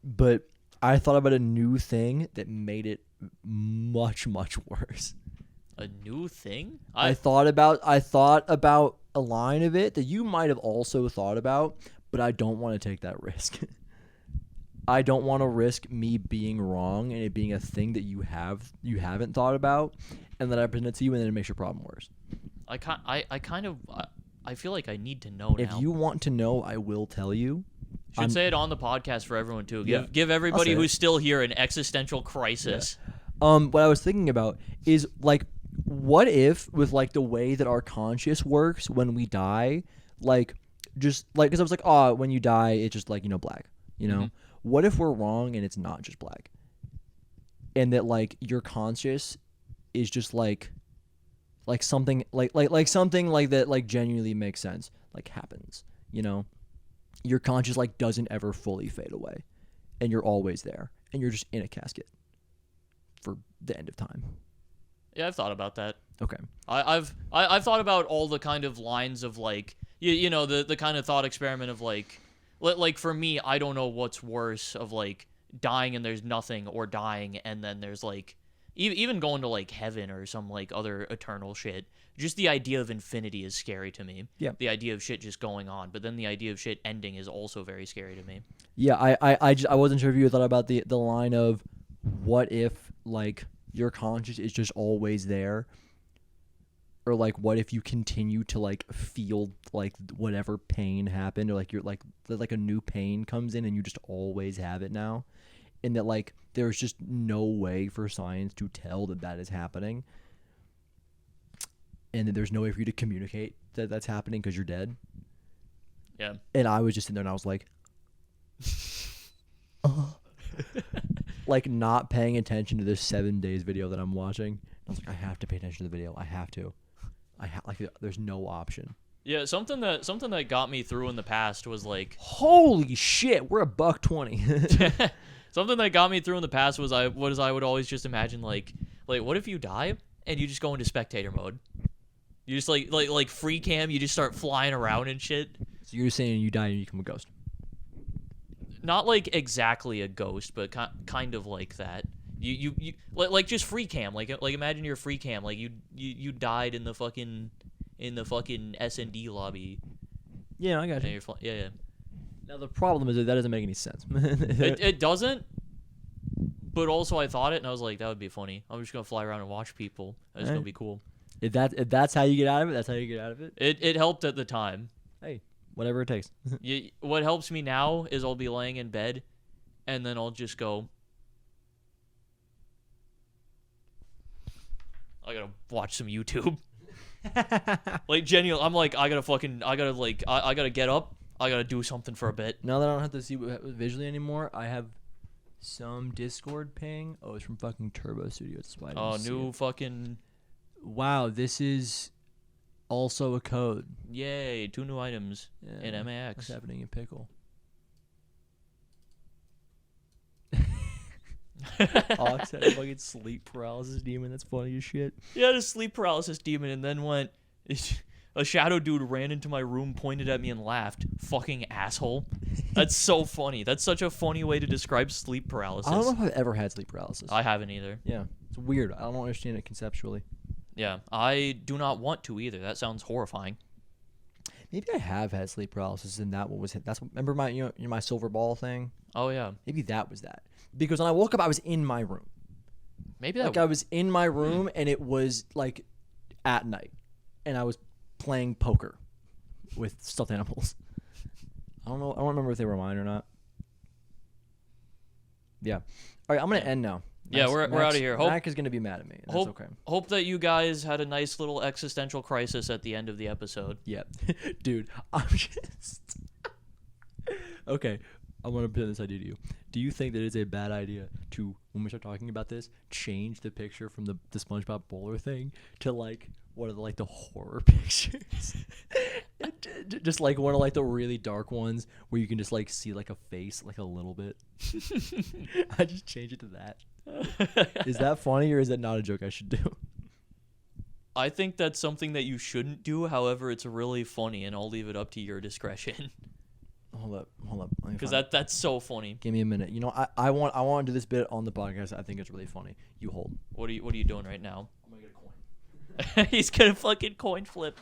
But I thought about a new thing that made it much, much worse. A new thing? I thought about a line of it that you might have also thought about, but I don't want to take that risk. I don't want to risk me being wrong and it being a thing that you haven't thought about, and then I present it to you and then it makes your problem worse. I feel like I need to know now. If you want to know, I will tell you. Should say it on the podcast for everyone too. Yeah. Give everybody who's still here an existential crisis. Yeah. What I was thinking about is like, what if with like the way that our conscious works when we die, like just like, because I was like, oh, when you die, it's just like, black, Mm-hmm. What if we're wrong and it's not just black, and that like your conscious is just like something like something like that, like genuinely makes sense, like happens, your conscious like doesn't ever fully fade away and you're always there and you're just in a casket for the end of time. Yeah, I've thought about that. Okay. I've thought about all the kind of lines of like the kind of thought experiment of like like for me, I don't know what's worse of like dying and there's nothing, or dying and then there's like even going to like heaven or some like other eternal shit. Just the idea of infinity is scary to me. Yeah. The idea of shit just going on, but then the idea of shit ending is also very scary to me. Yeah, I wasn't sure if you thought about the line of what if like your conscience is just always there, or like what if you continue to like feel like whatever pain happened, or like you're like a new pain comes in and you just always have it now, and that like there's just no way for science to tell that is happening, and that there's no way for you to communicate that that's happening because you're dead. Yeah. And I was just in there and I was like, like not paying attention to this 7 days video that I'm watching. I was like, I have to pay attention to the video. I have to. Like there's no option. Yeah, something that got me through in the past was like, holy shit, we're $1.20. Something that got me through in the past was I would always just imagine like what if you die and you just go into spectator mode? You just like free cam, you just start flying around and shit. So you're saying you die and you become a ghost? Not like exactly a ghost, but kind of like that. You like just free cam, like imagine you're free cam, like you died in the fucking S&D lobby. Yeah, I got you. Yeah. Now the problem is that doesn't make any sense. It doesn't. But also I thought it and I was like, that would be funny. I'm just gonna fly around and watch people. That's gonna be cool. If that's how you get out of it, that's how you get out of it. It helped at the time. Hey, whatever it takes. What helps me now is I'll be laying in bed, and then I'll just go, I gotta watch some YouTube. Like genuinely, I'm like, I gotta get up. I gotta do something for a bit. Now that I don't have to see it visually anymore, I have some Discord ping. Oh, it's from fucking Turbo Studios. That's why I didn't see it. Fucking. Wow, this is also a code. Yay, 2 new items in MAX. What's happening in Pickle? Ox had a fucking sleep paralysis demon. That's funny as shit. He had a sleep paralysis demon and then went... A shadow dude ran into my room, pointed at me, and laughed. Fucking asshole. That's so funny. That's such a funny way to describe sleep paralysis. I don't know if I've ever had sleep paralysis. I haven't either. Yeah, it's weird. I don't understand it conceptually. Yeah, I do not want to either. That sounds horrifying. Maybe I have had sleep paralysis, and remember my my silver ball thing? Oh yeah. Maybe that was that. Because when I woke up, I was in my room. Maybe that. Like I was in my room, and it was like at night, and I was playing poker with stuffed animals. I don't know. I don't remember if they were mine or not. Yeah. All right, I'm gonna end now. Yeah, we're out of here. Mac is gonna be mad at me. That's okay. Hope that you guys had a nice little existential crisis at the end of the episode. Yeah, dude. I'm just okay. I want to put this idea to you. Do you think that it's a bad idea to, when we start talking about this, change the picture from the SpongeBob bowler thing to like one of the, like the horror pictures? Just like one of like the really dark ones where you can just like see like a face like a little bit. I just change it to that. Is that funny or is that not a joke I should do? I think that's something that you shouldn't do. However, it's really funny, and I'll leave it up to your discretion. Hold up. Because that's so funny. Give me a minute. You know, I want to do this bit on the podcast. I think it's really funny. You hold. What are you doing right now? I'm gonna get a coin. He's gonna fucking coin flip.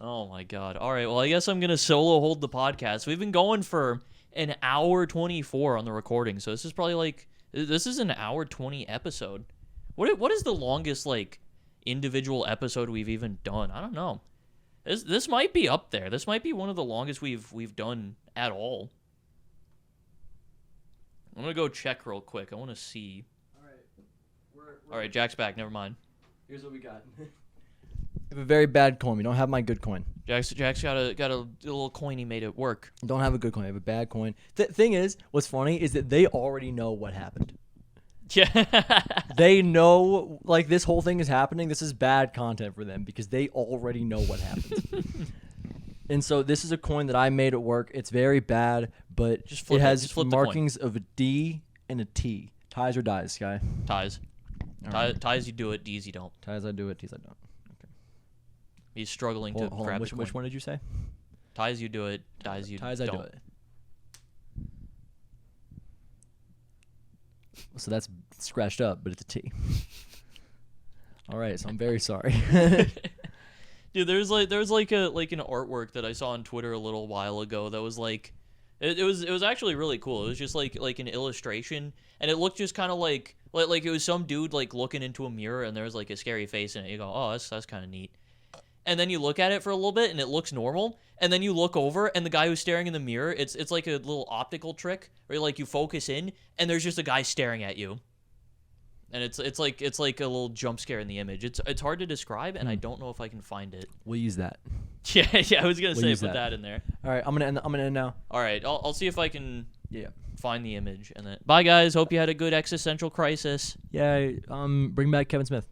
Oh my god. All right. Well, I guess I'm gonna solo hold the podcast. We've been going for an hour 24 on the recording, so this is probably like an hour 20 episode. What is the longest like individual episode we've even done? I don't know. This might be up there. This might be one of the longest we've done at all. I'm gonna go check real quick. I want to see. All right. All right, Jack's back. Never mind. Here's what we got. I have a very bad coin. We don't have my good coin. Jack's got a little coin he made at work. Don't have a good coin. I have a bad coin. The thing is, what's funny is that they already know what happened. Yeah. They know, like, this whole thing is happening. This is bad content for them because they already know what happened. And so this is a coin that I made at work. It's very bad, but it has markings of a D and a T. Ties or dies, Sky? Ties. Right. Ties you do it, D's you don't. Ties I do it, T's I don't. Okay. He's struggling to grab which one did you say? Ties you do it. Dies you Ties don't. I do it. So that's scratched up, but it's a T. All right, so I'm very sorry. Dude, there's like an artwork that I saw on Twitter a little while ago that was like, it was actually really cool. It was just like an illustration, and it looked just kind of like it was some dude like looking into a mirror, and there was like a scary face in it. You go, oh, that's kind of neat. And then you look at it for a little bit, and it looks normal. And then you look over, and the guy who's staring in the mirror, it's like a little optical trick where like you focus in, and there's just a guy staring at you. And it's like a little jump scare in the image. It's hard to describe, and I don't know if I can find it. We'll use that. Yeah, I was gonna say use put that in there. All right, I'm gonna end now. All right, I'll see if I can Yeah. find the image, and then bye guys. Hope you had a good existential crisis. Yeah. Bring back Kevin Smith.